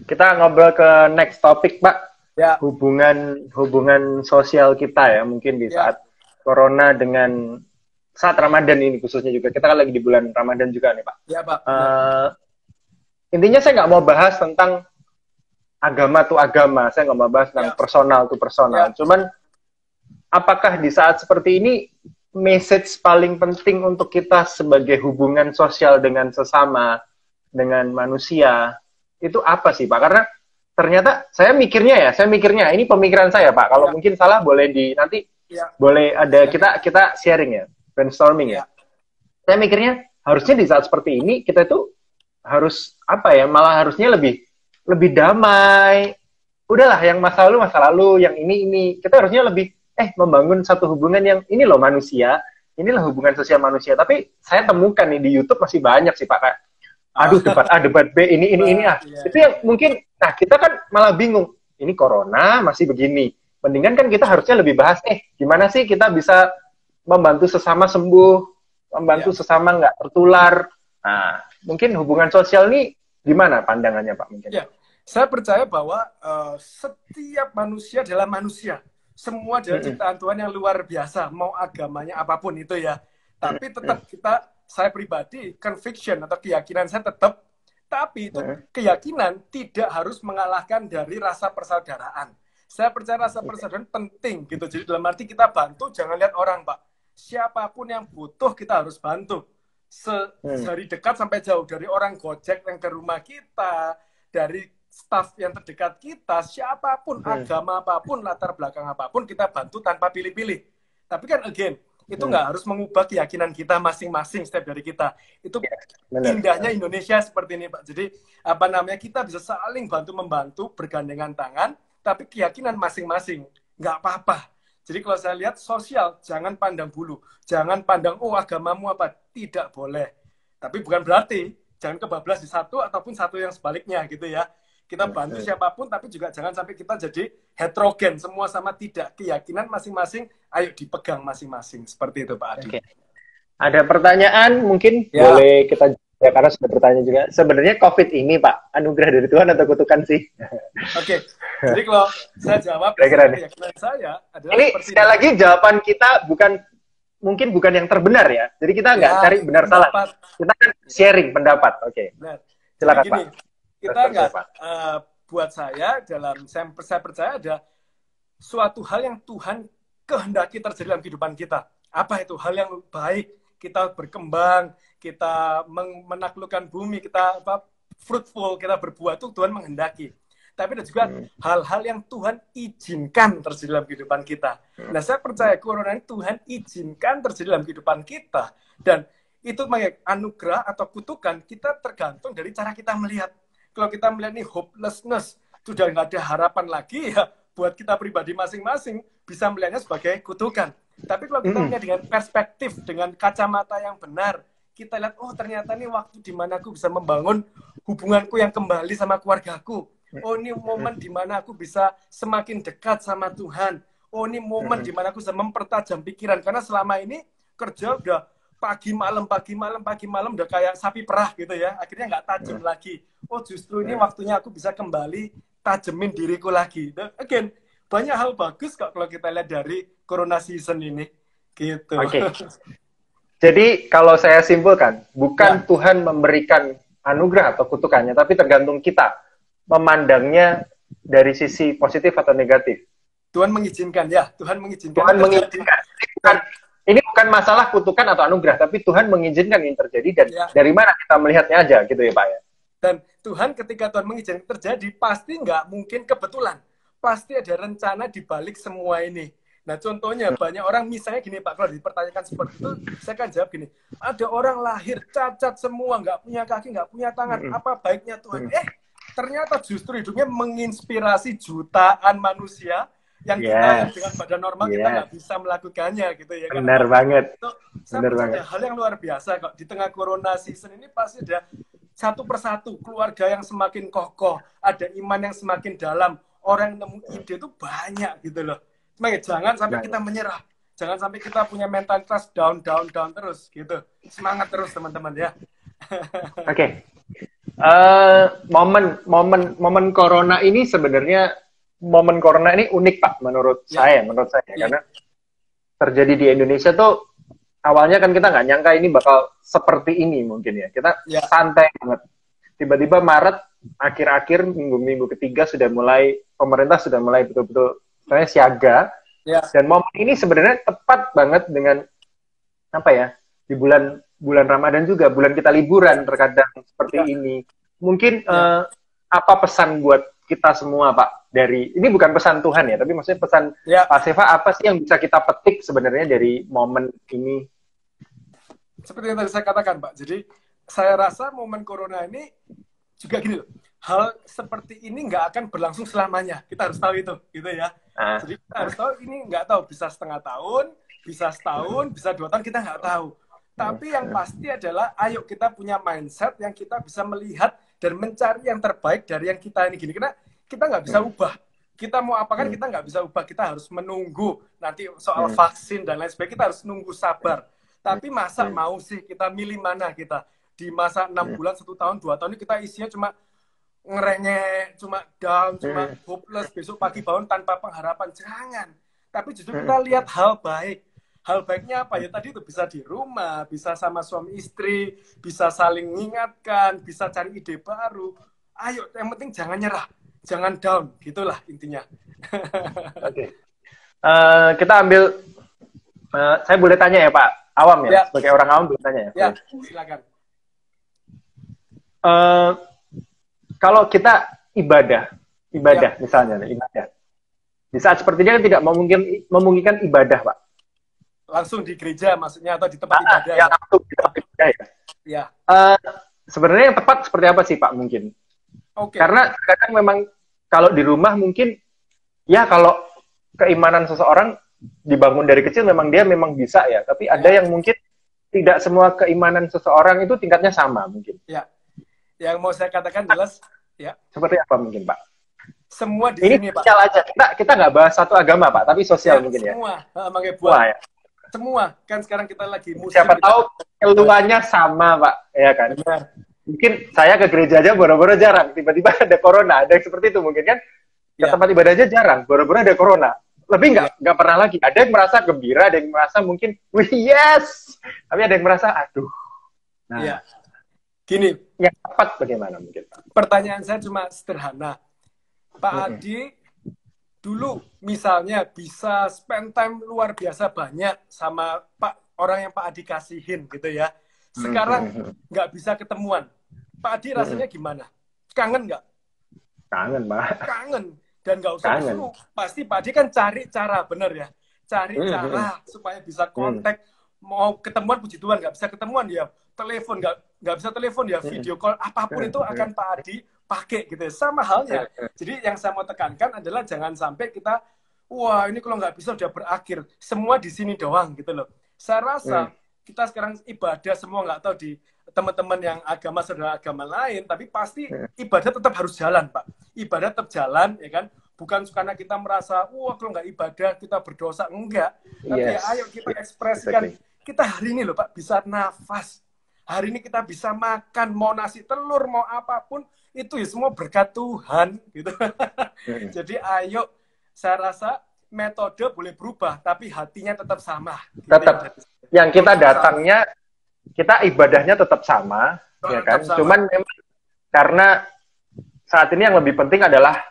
Kita ngobrol ke next topic, Pak. Ya. Hubungan sosial kita ya, mungkin di saat corona dengan saat Ramadan ini khususnya juga. Kita kan lagi di bulan Ramadan juga nih, Pak. Ya, Pak. Intinya saya nggak mau bahas tentang agama tuh agama. Saya nggak mau bahas tentang personal tuh personal. Cuman apakah di saat seperti ini message paling penting untuk kita sebagai hubungan sosial dengan sesama, dengan manusia, itu apa sih, Pak? Karena ternyata saya mikirnya ini pemikiran saya, Pak. Kalau mungkin salah boleh nanti boleh ada kita sharing ya, brainstorming ya. Saya mikirnya harusnya di saat seperti ini kita itu harus malah harusnya lebih damai. Udahlah yang masa lalu, yang ini kita harusnya lebih membangun satu hubungan yang ini loh manusia, inilah hubungan sosial manusia. Tapi saya temukan nih di YouTube masih banyak sih, Pak. Aduh, debat B, ini. Itu yang mungkin, nah kita kan malah bingung, ini corona masih begini. Mendingan kan kita harusnya lebih bahas, gimana sih kita bisa membantu sesama sembuh, membantu sesama nggak tertular. Nah, mungkin hubungan sosial ini gimana pandangannya, Pak? Mungkin. Ya, saya percaya bahwa setiap manusia adalah manusia. Semua adalah ciptaan Tuhan yang luar biasa, mau agamanya apapun itu ya. Tapi tetap saya pribadi, conviction atau keyakinan saya tetap, tapi itu keyakinan tidak harus mengalahkan dari rasa persaudaraan. Saya percaya rasa persaudaraan penting gitu. Jadi dalam arti kita bantu, jangan lihat orang, Pak. Siapapun yang butuh kita harus bantu. Dari dekat sampai jauh, dari orang Gojek yang ke rumah kita, dari staff yang terdekat kita, siapapun, agama apapun, latar belakang apapun, kita bantu tanpa pilih-pilih. Tapi kan again, itu nggak harus mengubah keyakinan kita masing-masing setiap dari kita. Itu indahnya Indonesia seperti ini, Pak. Jadi kita bisa saling bantu-membantu, bergandengan tangan, tapi keyakinan masing-masing. Nggak apa-apa. Jadi kalau saya lihat sosial, jangan pandang bulu. Jangan pandang, agamamu apa. Tidak boleh. Tapi bukan berarti jangan kebablas di satu ataupun satu yang sebaliknya gitu ya. Kita bantu siapapun, tapi juga jangan sampai kita jadi heterogen, semua sama tidak. Keyakinan masing-masing, ayo dipegang masing-masing. Seperti itu, Pak Adi. Ada pertanyaan mungkin? Boleh kita ya, karena sudah bertanya juga. Sebenarnya COVID ini, Pak, anugerah dari Tuhan atau kutukan sih? Oke. Jadi kalau saya jawab, keyakinan saya adalah ini sekali lagi jawaban kita mungkin bukan yang terbenar ya. Jadi kita nggak cari benar salah. Kita kan sharing pendapat. Oke. Silakan, Pak. Kita nggak, buat saya saya percaya ada suatu hal yang Tuhan kehendaki terjadi dalam kehidupan kita. Apa itu? Hal yang baik, kita berkembang, kita menaklukkan bumi, kita fruitful, kita berbuah, itu Tuhan menghendaki. tapi ada juga hal-hal yang Tuhan izinkan terjadi dalam kehidupan kita. Nah, saya percaya corona ini Tuhan izinkan terjadi dalam kehidupan kita. Dan itu anugerah atau kutukan, kita tergantung dari cara kita melihat. Kalau kita melihat ini hopelessness, sudah nggak ada harapan lagi, ya buat kita pribadi masing-masing bisa melihatnya sebagai kutukan. Tapi kalau kita melihat dengan perspektif, dengan kacamata yang benar, kita lihat, oh ternyata ini waktu di mana aku bisa membangun hubunganku yang kembali sama keluargaku. Oh ini momen di mana aku bisa semakin dekat sama Tuhan. Oh ini momen di mana aku bisa mempertajam pikiran. Karena selama ini kerja udah pagi malam udah kayak sapi perah gitu ya. Akhirnya nggak tajam lagi. Oh justru ini waktunya aku bisa kembali tajemin diriku lagi. Again, banyak hal bagus kok kalau kita lihat dari Corona season ini. Gitu. Oke. Jadi kalau saya simpulkan, bukan Tuhan memberikan anugerah atau kutukannya, tapi tergantung kita memandangnya dari sisi positif atau negatif. Tuhan mengizinkan, ya. Tuhan mengizinkan. Tuhan mengizinkan. Ini bukan masalah kutukan atau anugerah, tapi Tuhan mengizinkan ini terjadi, dan dari mana kita melihatnya aja, gitu ya Pak ya. Dan Tuhan ketika Tuhan mengizinkan terjadi, pasti nggak mungkin kebetulan. Pasti ada rencana di balik semua ini. Nah contohnya banyak orang misalnya gini Pak, kalau dipertanyakan seperti itu, saya kan jawab gini, ada orang lahir cacat semua, nggak punya kaki, nggak punya tangan, apa baiknya Tuhan? Ternyata justru hidupnya menginspirasi jutaan manusia yang kita dengan badan normal kita nggak bisa melakukannya gitu ya. Benar banget. Benar banget. Hal yang luar biasa kok di tengah Corona season ini pasti ada satu persatu keluarga yang semakin kokoh, ada iman yang semakin dalam, orang yang nemu ide itu banyak gitu loh. Makanya jangan sampai kita menyerah, jangan sampai kita punya mentalitas down terus gitu. Semangat terus teman-teman ya. Oke. Momen Corona ini sebenarnya ini unik Pak menurut saya karena terjadi di Indonesia tuh awalnya kan kita nggak nyangka ini bakal seperti ini mungkin ya, kita santai banget, tiba-tiba Maret akhir-akhir minggu ketiga pemerintah sudah mulai betul-betul siaga, dan momen ini sebenarnya tepat banget dengan apa ya, di bulan Ramadan juga, bulan kita liburan terkadang seperti ini. Mungkin apa pesan buat kita semua Pak, dari ini bukan pesan Tuhan ya, tapi maksudnya pesan Pak Seva, apa sih yang bisa kita petik sebenarnya dari momen ini? Seperti yang tadi saya katakan Pak, jadi saya rasa momen Corona ini juga gini loh, hal seperti ini nggak akan berlangsung selamanya, kita harus tahu itu gitu ya. Jadi kita harus tahu ini nggak tahu, bisa setengah tahun, bisa setahun, bisa 2 tahun, kita nggak tahu. Tapi yang pasti adalah ayo kita punya mindset yang kita bisa melihat dan mencari yang terbaik dari yang kita ini gini. Karena kita nggak bisa ubah. Kita mau apa kan kita nggak bisa ubah. Kita harus menunggu nanti soal vaksin dan lain sebagainya. Kita harus nunggu sabar. Tapi masa mau sih kita milih mana kita? Di masa 6 bulan, 1 tahun, 2 tahun ini kita isinya cuma ngerengek, cuma down, cuma hopeless. Besok pagi bangun tanpa pengharapan. Jangan. Tapi justru kita lihat hal baik. Hal baiknya apa ya? Tadi itu bisa di rumah, bisa sama suami istri, bisa saling mengingatkan, bisa cari ide baru. Ayo, yang penting jangan nyerah, jangan down, gitulah intinya. Oke. Kita ambil, saya boleh tanya ya Pak, awam ya, sebagai orang awam boleh tanya ya? Ya, silakan. Kalau kita ibadah misalnya, ibadah. Di saat seperti ini kan tidak memungkinkan ibadah Pak. Langsung di gereja maksudnya atau di tempat ibadah? Ya, langsung di tempat ibadah ya. Ya. Sebenarnya yang tepat seperti apa sih Pak mungkin? Karena kadang memang kalau di rumah mungkin ya kalau keimanan seseorang dibangun dari kecil memang dia bisa ya, tapi ada yang mungkin tidak semua keimanan seseorang itu tingkatnya sama mungkin. Ya. Yang mau saya katakan jelas ya. Seperti apa mungkin Pak? Semua di ini sini Pak. Sosial aja. Kita nggak bahas satu agama Pak, tapi sosial mungkin semua. Ya. Semua ya. Semua kan sekarang kita lagi musim. Siapa tahu keluhannya sama Pak, ya kan? Benar. Mungkin saya ke gereja aja boro-boro jarang, tiba-tiba ada corona, ada yang seperti itu mungkin kan? Ke tempat ibadah aja jarang, boro-boro ada corona. Lebih nggak pernah lagi. Ada yang merasa gembira, ada yang merasa mungkin, wih yes, tapi ada yang merasa aduh. Nah, gini, yang tepat bagaimana mungkin Pak? Pertanyaan saya cuma sederhana, Pak Adi. Dulu misalnya bisa spend time luar biasa banyak sama orang yang Pak Adi kasihin gitu ya. Sekarang nggak bisa ketemuan. Pak Adi rasanya gimana? Kangen nggak? Kangen, Pak. Kangen. Dan nggak usah Kangen. disuruh. Pasti Pak Adi kan cari cara, bener ya. Cari cara supaya bisa kontak. Mau ketemuan, puji Tuhan, nggak bisa ketemuan ya telepon, nggak bisa telepon ya video call, apapun itu akan Pak Adi pakai gitu ya. Sama halnya. Jadi yang saya mau tekankan adalah jangan sampai kita, wah ini kalau nggak bisa udah berakhir. Semua di sini doang gitu loh. Saya rasa kita sekarang ibadah semua, nggak tahu di teman-teman yang agama saudara agama lain, tapi pasti ibadah tetap harus jalan, Pak. Ibadah tetap jalan, ya kan? Bukan karena kita merasa, wah kalau nggak ibadah kita berdosa, enggak. Tapi ya, ayo kita ekspresikan. Kita hari ini loh Pak, bisa nafas. Hari ini kita bisa makan, mau nasi telur, mau apapun, itu ya semua berkat Tuhan. Gitu. Jadi ayo, saya rasa metode boleh berubah, tapi hatinya tetap sama. Tetap. Yang kita datangnya, kita ibadahnya tetap sama, ya kan? Sama. Cuman memang karena saat ini yang lebih penting adalah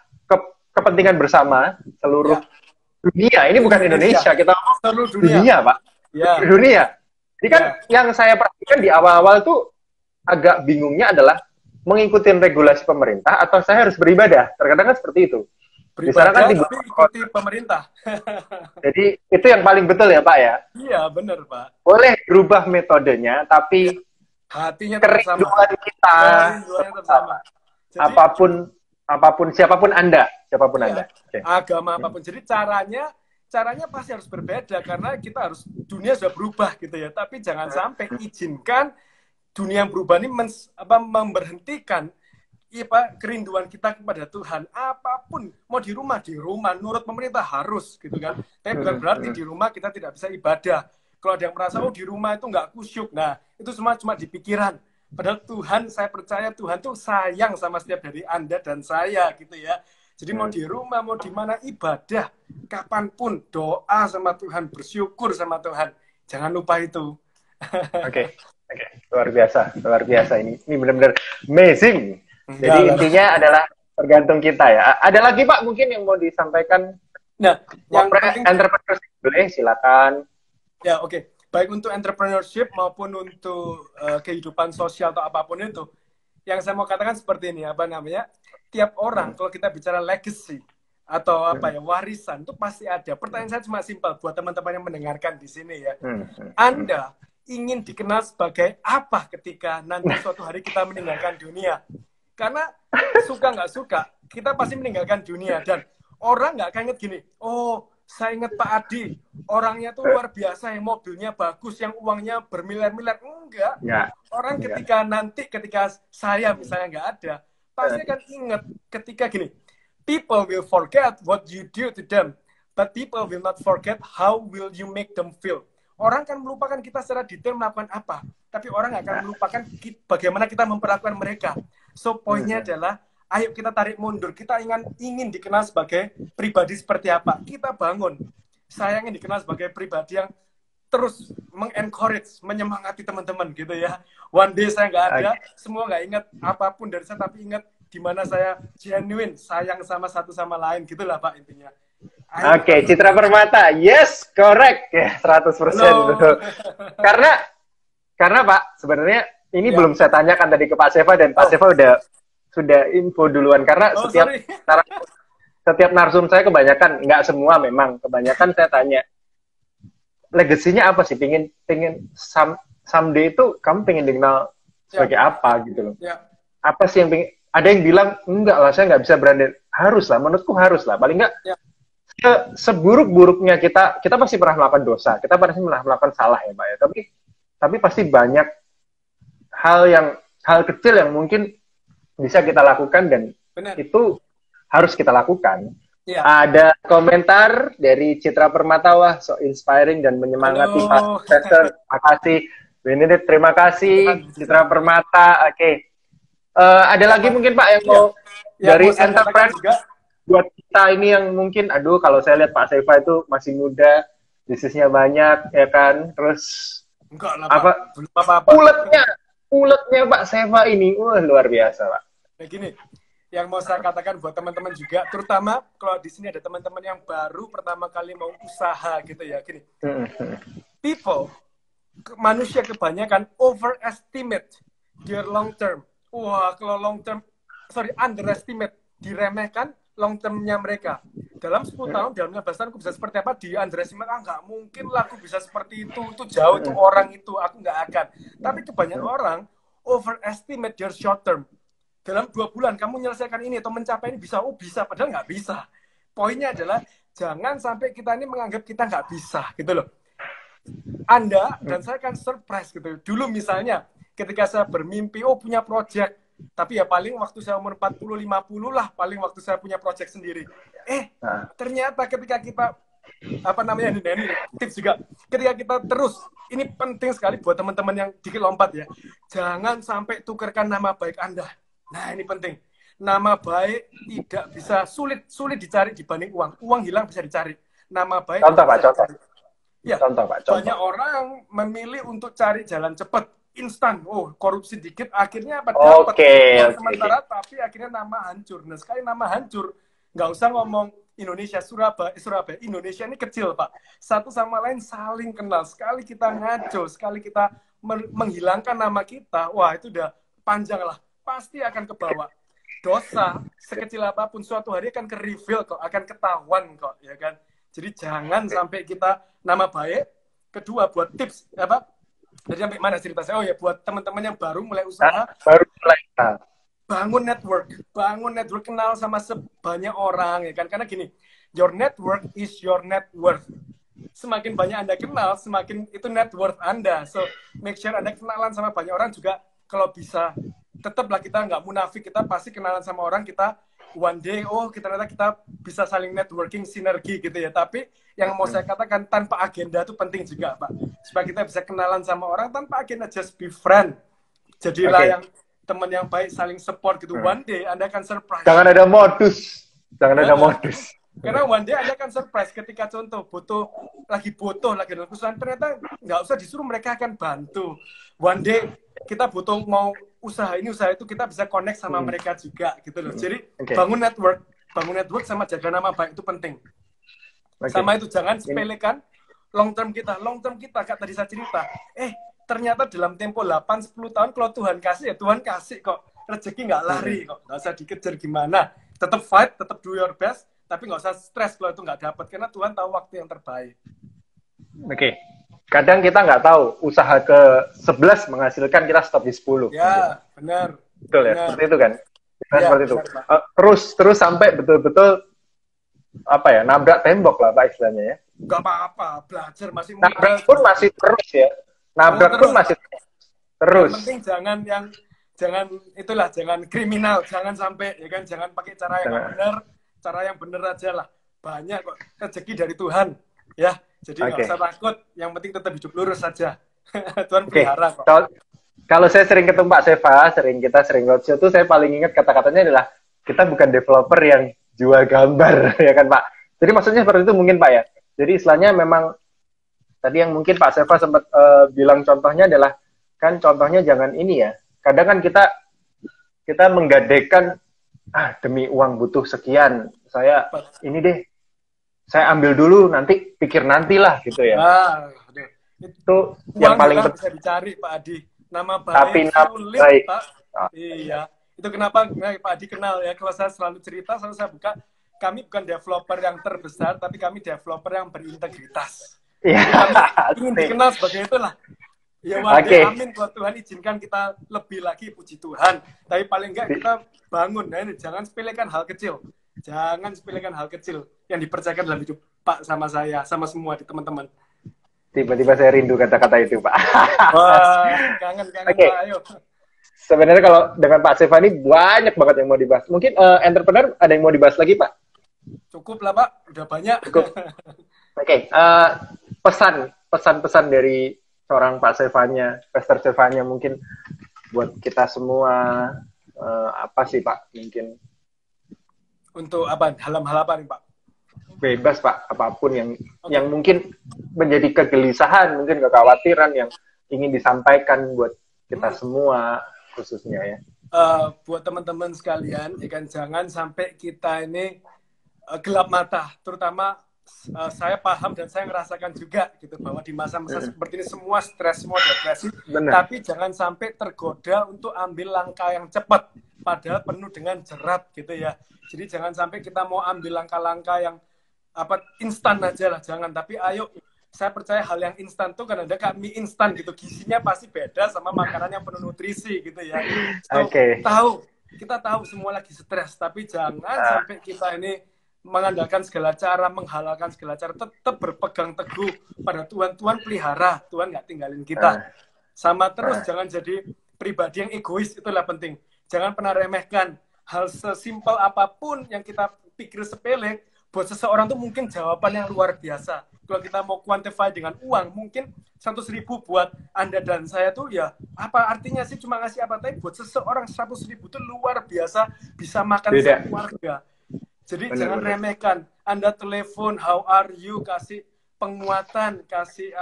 kepentingan bersama seluruh dunia. Ini bukan Indonesia, kita seluruh dunia Pak. Ya. Dunia. Jadi kan yang saya perhatikan di awal-awal tuh agak bingungnya adalah mengikuti regulasi pemerintah atau saya harus beribadah. Terkadang kan seperti itu. Beribadah kan tapi ikuti pemerintah. Jadi itu yang paling betul ya Pak ya? Iya benar Pak. Boleh berubah metodenya tapi hatinya kerinduan kita tetap sama. Jadi, apapun siapapun Anda. Anda. Okay. Agama apapun. Jadi caranya pasti harus berbeda karena kita harus, dunia sudah berubah gitu ya, tapi jangan sampai izinkan dunia yang berubah ini memberhentikan kerinduan kita kepada Tuhan. Apapun, mau di rumah, nurut pemerintah harus gitu kan, tapi bukan berarti di rumah kita tidak bisa ibadah. Kalau ada yang merasa di rumah itu nggak kusyuk, nah itu semua cuma di pikiran. Padahal Tuhan, saya percaya Tuhan tuh sayang sama setiap dari Anda dan saya gitu ya. Jadi mau di rumah, mau di mana, ibadah, kapanpun doa sama Tuhan, bersyukur sama Tuhan. Jangan lupa itu. Oke. Luar biasa ini benar-benar amazing. Jadi intinya adalah tergantung kita ya. Ada lagi Pak mungkin yang mau disampaikan? Nah, yang entrepreneurship boleh, silakan. Ya oke. Baik untuk entrepreneurship maupun untuk kehidupan sosial atau apapun itu. Yang saya mau katakan seperti ini, tiap orang kalau kita bicara legacy atau warisan itu pasti ada. Pertanyaan saya cuma simpel buat teman-teman yang mendengarkan di sini ya. Anda ingin dikenal sebagai apa ketika nanti suatu hari kita meninggalkan dunia? Karena suka nggak suka, kita pasti meninggalkan dunia dan orang nggak akan inget gini. Oh, saya ingat Pak Adi, orangnya tuh luar biasa, yang mobilnya bagus, yang uangnya bermiliar-miliar. Enggak. Orang ketika saya misalnya nggak ada, pasti akan ingat ketika gini, people will forget what you do to them, but people will not forget how will you make them feel. Orang kan melupakan kita secara detail melakukan apa, tapi orang akan melupakan bagaimana kita memperlakukan mereka. So, poinnya adalah, ayo kita tarik mundur, kita ingin dikenal sebagai pribadi seperti apa. Kita bangun. Saya ingin dikenal sebagai pribadi yang terus mengencourage, menyemangati teman-teman gitu ya. One day saya nggak ada, semua nggak ingat apapun dari saya, tapi ingat di mana saya genuine, sayang sama satu sama lain, gitulah Pak intinya. Oke, Citra Permata, yes, correct ya, 100%. Karena Pak, sebenarnya ini belum saya tanyakan tadi ke Pak Seva dan Pak Seva sudah info duluan karena setiap narsum saya kebanyakan, nggak semua memang, kebanyakan saya tanya legasinya apa sih, pengen someday itu kamu pengen dikenal sebagai apa gitu loh. Apa sih yang pengen, ada yang bilang enggak lah saya nggak bisa branded, harus lah, menurutku harus lah, paling nggak seburuk-buruknya kita pasti pernah melakukan dosa, kita pasti pernah melakukan salah ya Pak ya, tapi pasti banyak hal kecil yang mungkin bisa kita lakukan dan itu harus kita lakukan. Ada komentar dari Citra Permata, wah so inspiring dan menyemangati Pak Profesor. Terima kasih Benedict, terima kasih Citra Permata. Oke. Ada lagi mungkin Pak yang mau dari entrepreneur buat kita ini yang mungkin, aduh kalau saya lihat Pak Seva itu masih muda, bisnisnya banyak ya kan, terus uletnya Pak Seva ini, luar biasa Pak. Nah gini, yang mau saya katakan buat teman-teman juga, terutama kalau di sini ada teman-teman yang baru pertama kali mau usaha gitu ya, gini. Manusia kebanyakan overestimate their long term. Wah, kalau underestimate diremehkan long term-nya mereka. Dalam 10 tahun, dalam 15 tahun aku bisa seperti apa, di underestimate, nggak mungkin lah aku bisa seperti itu jauh, itu orang itu, aku nggak akan. Tapi kebanyakan orang overestimate their short term. Dalam 2 bulan kamu menyelesaikan ini atau mencapai ini bisa, bisa, padahal nggak bisa. Poinnya adalah jangan sampai kita ini menganggap kita nggak bisa, gitu loh. Anda dan saya kan surprise gitu. Dulu misalnya ketika saya bermimpi, punya project, tapi ya paling waktu saya umur 40-50 lah, paling waktu saya punya project sendiri. Ternyata ketika kita ini tips juga, ketika kita terus, ini penting sekali buat teman-teman yang dikit lompat ya, jangan sampai tukarkan nama baik Anda. Nah ini penting, nama baik tidak bisa, sulit dicari dibanding uang. Uang hilang bisa dicari, nama baik contoh Pak, contoh. Ya, contoh. Banyak orang memilih untuk cari jalan cepat, instan. Korupsi dikit, akhirnya apa? Dapat sementara, tapi akhirnya nama hancur. Nah, sekali nama hancur, nggak usah ngomong Indonesia, Surabaya. Indonesia ini kecil, Pak. Satu sama lain saling kenal. Sekali kita ngaco, sekali kita menghilangkan nama kita, wah itu udah panjang lah. Pasti akan kebawa. Dosa, sekecil apapun, suatu hari akan ke-reveal kok, akan ketahuan kok, ya kan? Jadi jangan sampai kita nama baik. Kedua, buat tips apa? Jadi sampai mana cerita saya? Buat teman-teman yang baru mulai usaha, bangun network, kenal sama sebanyak orang, ya kan? Karena gini, your network is your net worth. Semakin banyak Anda kenal, semakin itu net worth Anda. So make sure Anda kenalan sama banyak orang juga. Kalau bisa, tetaplah kita nggak munafik, kita pasti kenalan sama orang, kita one day, kita bisa saling networking, sinergi gitu ya. Tapi yang mau saya katakan, tanpa agenda itu penting juga, Pak. Supaya kita bisa kenalan sama orang tanpa agenda, just be friend. Jadilah yang teman yang baik, saling support gitu. One day Anda akan surprise. Jangan ada modus. Karena one day Anda akan surprise ketika contoh lagi dalam kesusahan, ternyata nggak usah disuruh, mereka akan bantu. One day kita butuh mau usaha itu, kita bisa connect sama mereka juga gitu loh. Jadi bangun network sama jaga nama baik itu penting. Sama itu jangan sepelekan long term kita. Kak tadi saya cerita, ternyata dalam tempo 8-10 tahun kalau Tuhan kasih ya Tuhan kasih kok. Rezeki nggak lari kok, nggak usah dikejar gimana. Tetap fight, tetap do your best, tapi nggak usah stres kalau itu nggak dapat, karena Tuhan tahu waktu yang terbaik. Kadang kita nggak tahu usaha ke-11 menghasilkan, kita stop di 10. Ya, benar. Betul ya, seperti itu kan. Seperti itu. Terus sampai betul-betul nabrak tembok lah Pak istilahnya ya. Nggak apa-apa, belajar masih muda. Nabrak pun masih terus ya. Terus. Yang penting jangan kriminal, jangan sampai ya kan, jangan pakai cara yang benar, cara yang benar aja lah. Banyak kok rezeki dari Tuhan, ya. Jadi nggak usah takut, yang penting tetap hidup lurus saja. Tuhan pelihara kok. Kalau saya sering ketemu Pak Seva, kita sering roadshow tuh, saya paling ingat kata-katanya adalah, kita bukan developer yang jual gambar, ya kan Pak? Jadi maksudnya seperti itu mungkin Pak ya. Jadi istilahnya memang, tadi yang mungkin Pak Seva sempat bilang contohnya adalah, kan contohnya jangan ini ya, kadang kan kita menggadaikan, demi uang butuh sekian, saya ini deh, saya ambil dulu, nanti pikir nantilah gitu ya. Itu yang paling penting bisa dicari Pak Adi. Nama baik sulit Pak. Iya. Itu kenapa Pak Adi kenal ya. Kalau saya selalu cerita, selalu saya buka, kami bukan developer yang terbesar, tapi kami developer yang berintegritas. Kami ingin dikenal sebagai itulah. Ya amin, buat Tuhan izinkan kita lebih lagi, puji Tuhan. Tapi paling enggak kita bangun. Nah, ini jangan sepelekan hal kecil. Jangan sepelekan hal kecil yang dipercayakan dalam hidup Pak sama saya, sama semua di teman-teman. Tiba-tiba saya rindu kata-kata itu, Pak. Wah, kangen Pak, ayo. Sebenarnya kalau dengan Pak Seva ini banyak banget yang mau dibahas. Mungkin entrepreneur ada yang mau dibahas lagi, Pak? Cukup lah, Pak. Udah banyak. Cukup. Pesan-pesan dari seorang Pak Sevanya, Pastor Sevanya mungkin buat kita semua, apa sih, Pak? Mungkin untuk apa? Hal-hal apa nih, Pak? Bebas Pak, apapun yang mungkin menjadi kegelisahan, mungkin kekhawatiran yang ingin disampaikan buat kita semua khususnya ya. Buat teman-teman sekalian, ya kan, jangan sampai kita ini gelap mata, terutama saya paham dan saya merasakan juga gitu, bahwa di masa-masa seperti ini semua stres, semua depresi. Bener. Tapi jangan sampai tergoda untuk ambil langkah yang cepat. padahal penuh dengan jerat gitu ya. Jadi jangan sampai kita mau ambil langkah-langkah yang instan aja lah, jangan. Tapi ayo, saya percaya hal yang instan tuh kan ada kayak mie instan gitu, gizinya pasti beda sama makanan yang penuh nutrisi gitu ya. So, kita tahu semua lagi stres, tapi jangan sampai kita ini mengandalkan segala cara, menghalalkan segala cara, tetap berpegang teguh pada Tuhan. Tuhan pelihara, Tuhan nggak tinggalin kita. Sama terus, jangan jadi pribadi yang egois, itulah penting. Jangan pernah remehkan hal sesimpel apapun yang kita pikir sepele, buat seseorang tuh mungkin jawaban yang luar biasa. Kalau kita mau quantify dengan uang, mungkin 100.000 buat Anda dan saya tuh ya, apa artinya sih cuma ngasih apa? Tapi buat seseorang 100.000 tuh luar biasa, bisa makan sekeluarga. Jadi jangan remehkan. Anda telepon, how are you, kasih penguatan, kasih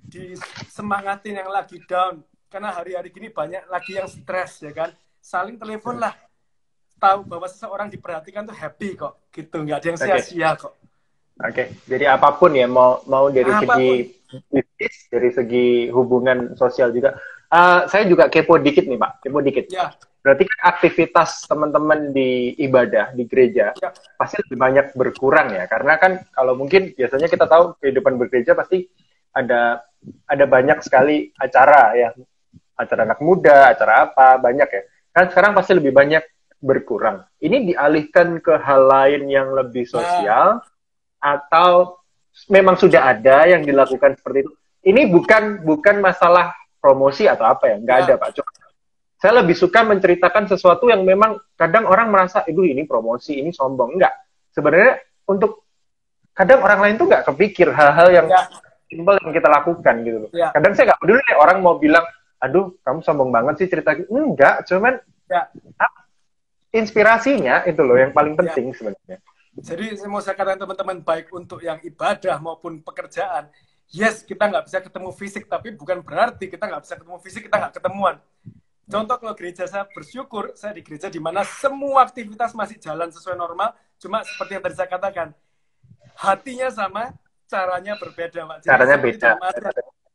disemangatin yang lagi down. Karena hari-hari gini banyak lagi yang stres ya kan. Saling telepon lah. Tahu bahwa seseorang diperhatikan tuh happy kok. Gitu, nggak ada yang sia-sia kok. Jadi apapun ya, mau dari segi bisnis, dari segi hubungan sosial juga. Saya juga kepo dikit nih Pak, kepo dikit. Ya. Berarti kan aktivitas teman-teman di ibadah, di gereja, pasti lebih banyak berkurang ya. Karena kan kalau mungkin biasanya kita tahu kehidupan bergereja pasti ada banyak sekali acara ya. Acara anak muda, acara apa, banyak ya. Kan sekarang pasti lebih banyak berkurang. Ini dialihkan ke hal lain yang lebih sosial, atau memang sudah ada yang dilakukan seperti itu. Ini bukan masalah promosi atau apa ya, nggak ada Pak. Cuma saya lebih suka menceritakan sesuatu yang memang kadang orang merasa, ini promosi, ini sombong. Enggak. Sebenarnya untuk kadang orang lain tuh nggak kepikir hal-hal yang simpel yang kita lakukan gitu loh. Kadang saya nggak peduli orang mau bilang, aduh kamu sombong banget sih cerita gitu. Enggak, cuman inspirasinya itu loh yang paling penting sebenarnya. Jadi saya mau katakan teman-teman, baik untuk yang ibadah maupun pekerjaan, yes kita nggak bisa ketemu fisik, tapi bukan berarti kita nggak bisa ketemu fisik, kita nggak ketemuan. Contoh kalau gereja, saya bersyukur saya di gereja di mana semua aktivitas masih jalan sesuai normal, cuma seperti yang tadi saya katakan, hatinya sama, caranya berbeda Pak. Jadi caranya beda.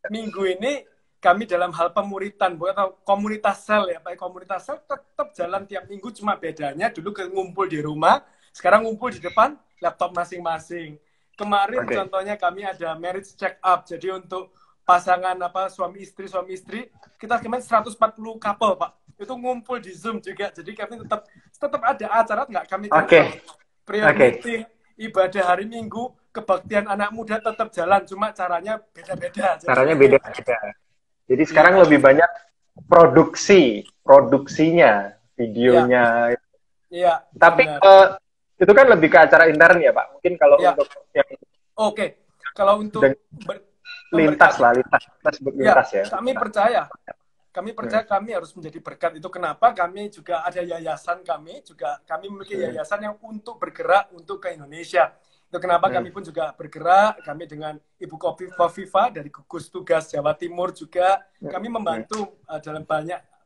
Minggu ini kami dalam hal pemuritan atau komunitas sel ya Pak, komunitas sel tetap jalan tiap minggu, cuma bedanya dulu ngumpul di rumah, sekarang ngumpul di depan laptop masing-masing. Kemarin contohnya kami ada marriage check up, jadi untuk pasangan suami istri kita kemarin 140 couple Pak, itu ngumpul di Zoom juga, jadi kami tetap ada acara, nggak kami prayer meeting, ibadah hari Minggu, kebaktian anak muda tetap jalan, cuma caranya beda-beda. Caranya beda-beda. Jadi sekarang lebih banyak produksinya, videonya. Iya. Tapi itu kan lebih ke acara intern ya Pak. Mungkin kalau untuk yang kalau untuk lintas ya. Kami percaya kami harus menjadi berkat. Itu kenapa kami juga ada yayasan, kami memiliki yayasan yang untuk bergerak untuk ke Indonesia. Itu kenapa kami pun juga bergerak, kami dengan Ibu Kofifa dari gugus tugas Jawa Timur juga, kami membantu dalam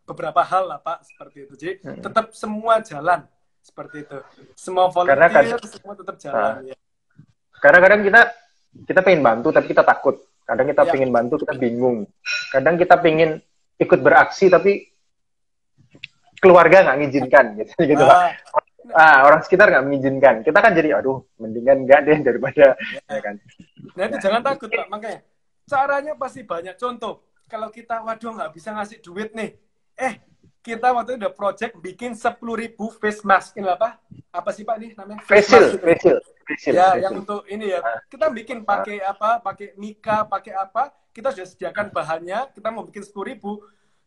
beberapa hal lah Pak, seperti itu. Jadi tetap semua jalan seperti itu. Semua volunteer, semua tetap jalan. Kadang-kadang kita pengen bantu tapi kita takut. Kadang kita pengen bantu kita bingung. Kadang kita pengen ikut beraksi tapi keluarga nggak mengizinkan gitu Pak. Orang sekitar nggak mengizinkan. Kita kan jadi, aduh, mendingan nggak deh daripada, ya kan. Nah itu jangan takut Pak, makanya caranya pasti banyak. Contoh, kalau kita, waduh nggak bisa ngasih duit nih, kita waktu itu udah project bikin 10.000 face mask. Ini apa sih Pak ini namanya? Face shield. Ya, yang untuk ini ya. Kita bikin pakai Mika, pakai apa? Kita sudah sediakan bahannya. Kita mau bikin 10.000.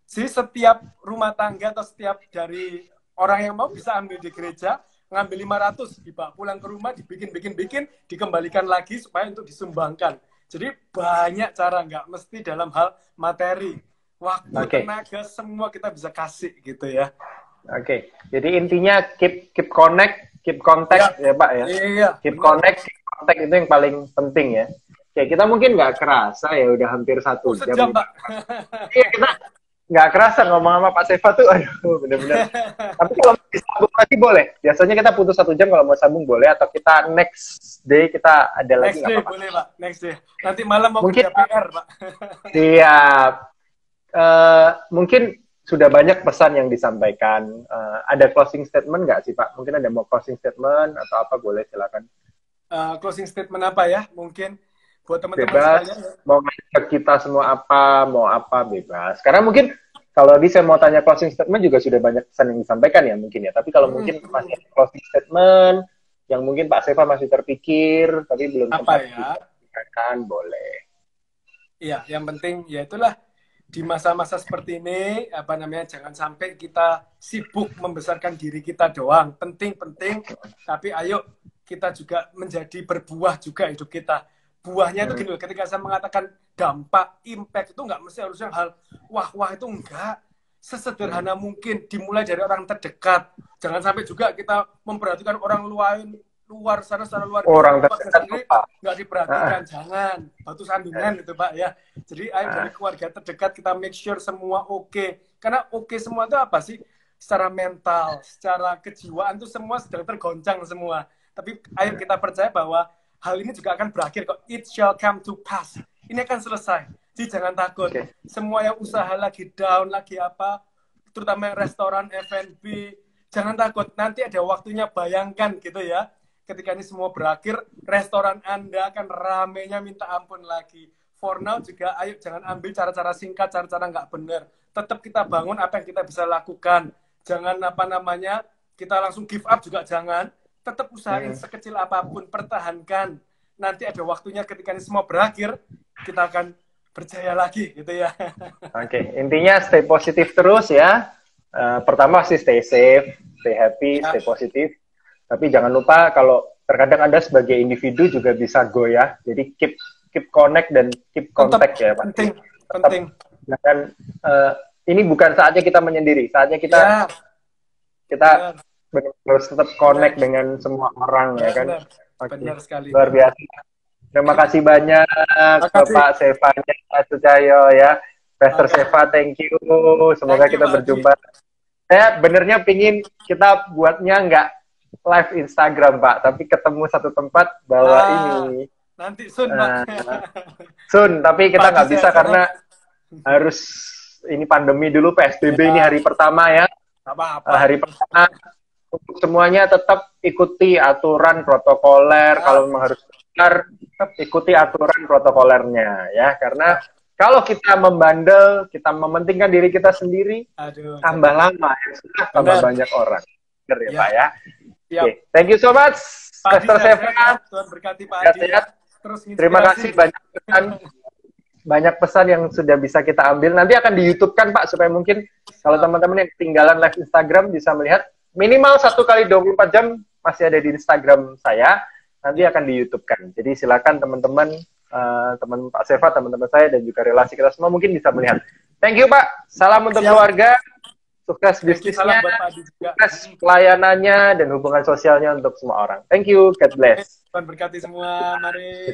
Jadi setiap rumah tangga atau setiap dari orang yang mau bisa ambil di gereja, ngambil 500, dibawa pulang ke rumah, dibikin, dikembalikan lagi supaya untuk disumbangkan. Jadi banyak cara, nggak mesti dalam hal materi. Waktu, tenaga, semua kita bisa kasih gitu ya. Jadi intinya keep connect, keep contact ya Pak ya. Iya. Keep connect, keep contact itu yang paling penting ya. Kita mungkin nggak kerasa ya udah hampir 1 jam. Sejam Pak. Iya, kita nggak kerasa ngomong sama Pak Seva tuh, aduh bener-bener. Tapi kalau disambung lagi boleh. Biasanya kita putus 1 jam, kalau mau sambung boleh, atau kita next day kita ada lagi. Next day boleh Pak, next day. Nanti malam mau kerja PR Pak. Siap. Mungkin sudah banyak pesan yang disampaikan. Ada closing statement nggak sih Pak? Mungkin ada mau closing statement atau apa, boleh silakan. Closing statement apa ya? Mungkin buat teman-teman Bebas, sekalian. mau ngajak kita semua apa, mau apa, bebas. Karena mungkin kalau tadi saya mau tanya closing statement juga sudah banyak pesan yang disampaikan ya mungkin ya. Tapi kalau mungkin masih ada closing statement yang mungkin Pak Seva masih terpikir tapi belum Apa sempat ya? disampaikan, boleh. Iya, yang penting ya itulah di masa-masa seperti ini apa namanya, jangan sampai kita sibuk membesarkan diri kita doang. Penting-penting, tapi ayo kita juga menjadi berbuah juga hidup kita. Buahnya itu gini loh, ketika saya mengatakan dampak, impact itu nggak mesti harus yang hal wah itu enggak. Sesederhana mungkin dimulai dari orang terdekat. Jangan sampai juga kita memperhatikan orang luar sana secara luar biasa, Orang keluarga terdekat sendiri Pak. nggak diperhatikan. Jangan batu sandungan gitu Pak ya. Jadi ayo dari keluarga terdekat kita make sure semua oke. Karena oke semua itu apa sih? Secara mental, secara kejiwaan itu semua sedang tergoncang semua. Tapi ayo kita percaya bahwa hal ini juga akan berakhir kok. It shall come to pass. Ini akan selesai. Jadi jangan takut. Semua yang usaha lagi down, lagi apa, terutama yang restoran, F&B, jangan takut. Nanti ada waktunya, bayangkan gitu ya. Ketika ini semua berakhir, restoran Anda akan ramenya minta ampun lagi. For now juga, ayo jangan ambil cara-cara singkat, cara-cara nggak benar. Tetap kita bangun apa yang kita bisa lakukan. Jangan apa namanya, kita langsung give up juga jangan. Tetap usahain sekecil apapun, pertahankan. Nanti ada waktunya ketika ini semua berakhir, kita akan berjaya lagi gitu ya. Oke, intinya stay positif terus ya. Pertama sih stay safe, stay happy, stay positif. Tapi jangan lupa kalau terkadang Anda sebagai individu juga bisa goyah. Jadi keep connect dan keep contact ya Pak. Penting. Dan ini bukan saatnya kita menyendiri, saatnya kita harus tetap connect dengan semua orang ya kan. Benar sekali. Luar biasa. Terima kasih banyak Pak Sevanya Sucayo ya. Pastor Seva, thank you. Semoga kita berjumpa. Saya benernya pingin kita buatnya nggak live Instagram Pak, tapi ketemu satu tempat bahwa ini. Nanti Sun Pak. Sun, tapi kita nggak bisa karena harus ini pandemi dulu, PSBB ini hari pertama ya. Hari pertama untuk semuanya tetap ikuti aturan protokoler. Kalau memang harus benar, tetap ikuti aturan protokolernya ya. Karena kalau kita membandel, kita mementingkan diri kita sendiri, tambah lama ya, sudah tambah banyak orang. Benar ya Pak ya. Okay. Thank you so much, Pastor Seva. Tuhan berkati Pak Adi. Terima kasih banyak pesan yang sudah bisa kita ambil. Nanti akan di YouTube kan Pak, supaya mungkin kalau teman-teman yang ketinggalan live Instagram bisa melihat minimal 1 kali 24 jam masih ada di Instagram saya. Nanti akan di YouTube kan. Jadi silakan teman-teman, teman Pak Seva, teman-teman saya dan juga relasi kita semua mungkin bisa melihat. Thank you Pak. Salam untuk keluarga. Sukses bisnisnya, sukses pelayanannya, dan hubungan sosialnya untuk semua orang. Thank you, God bless. Tuhan berkati semua, mari.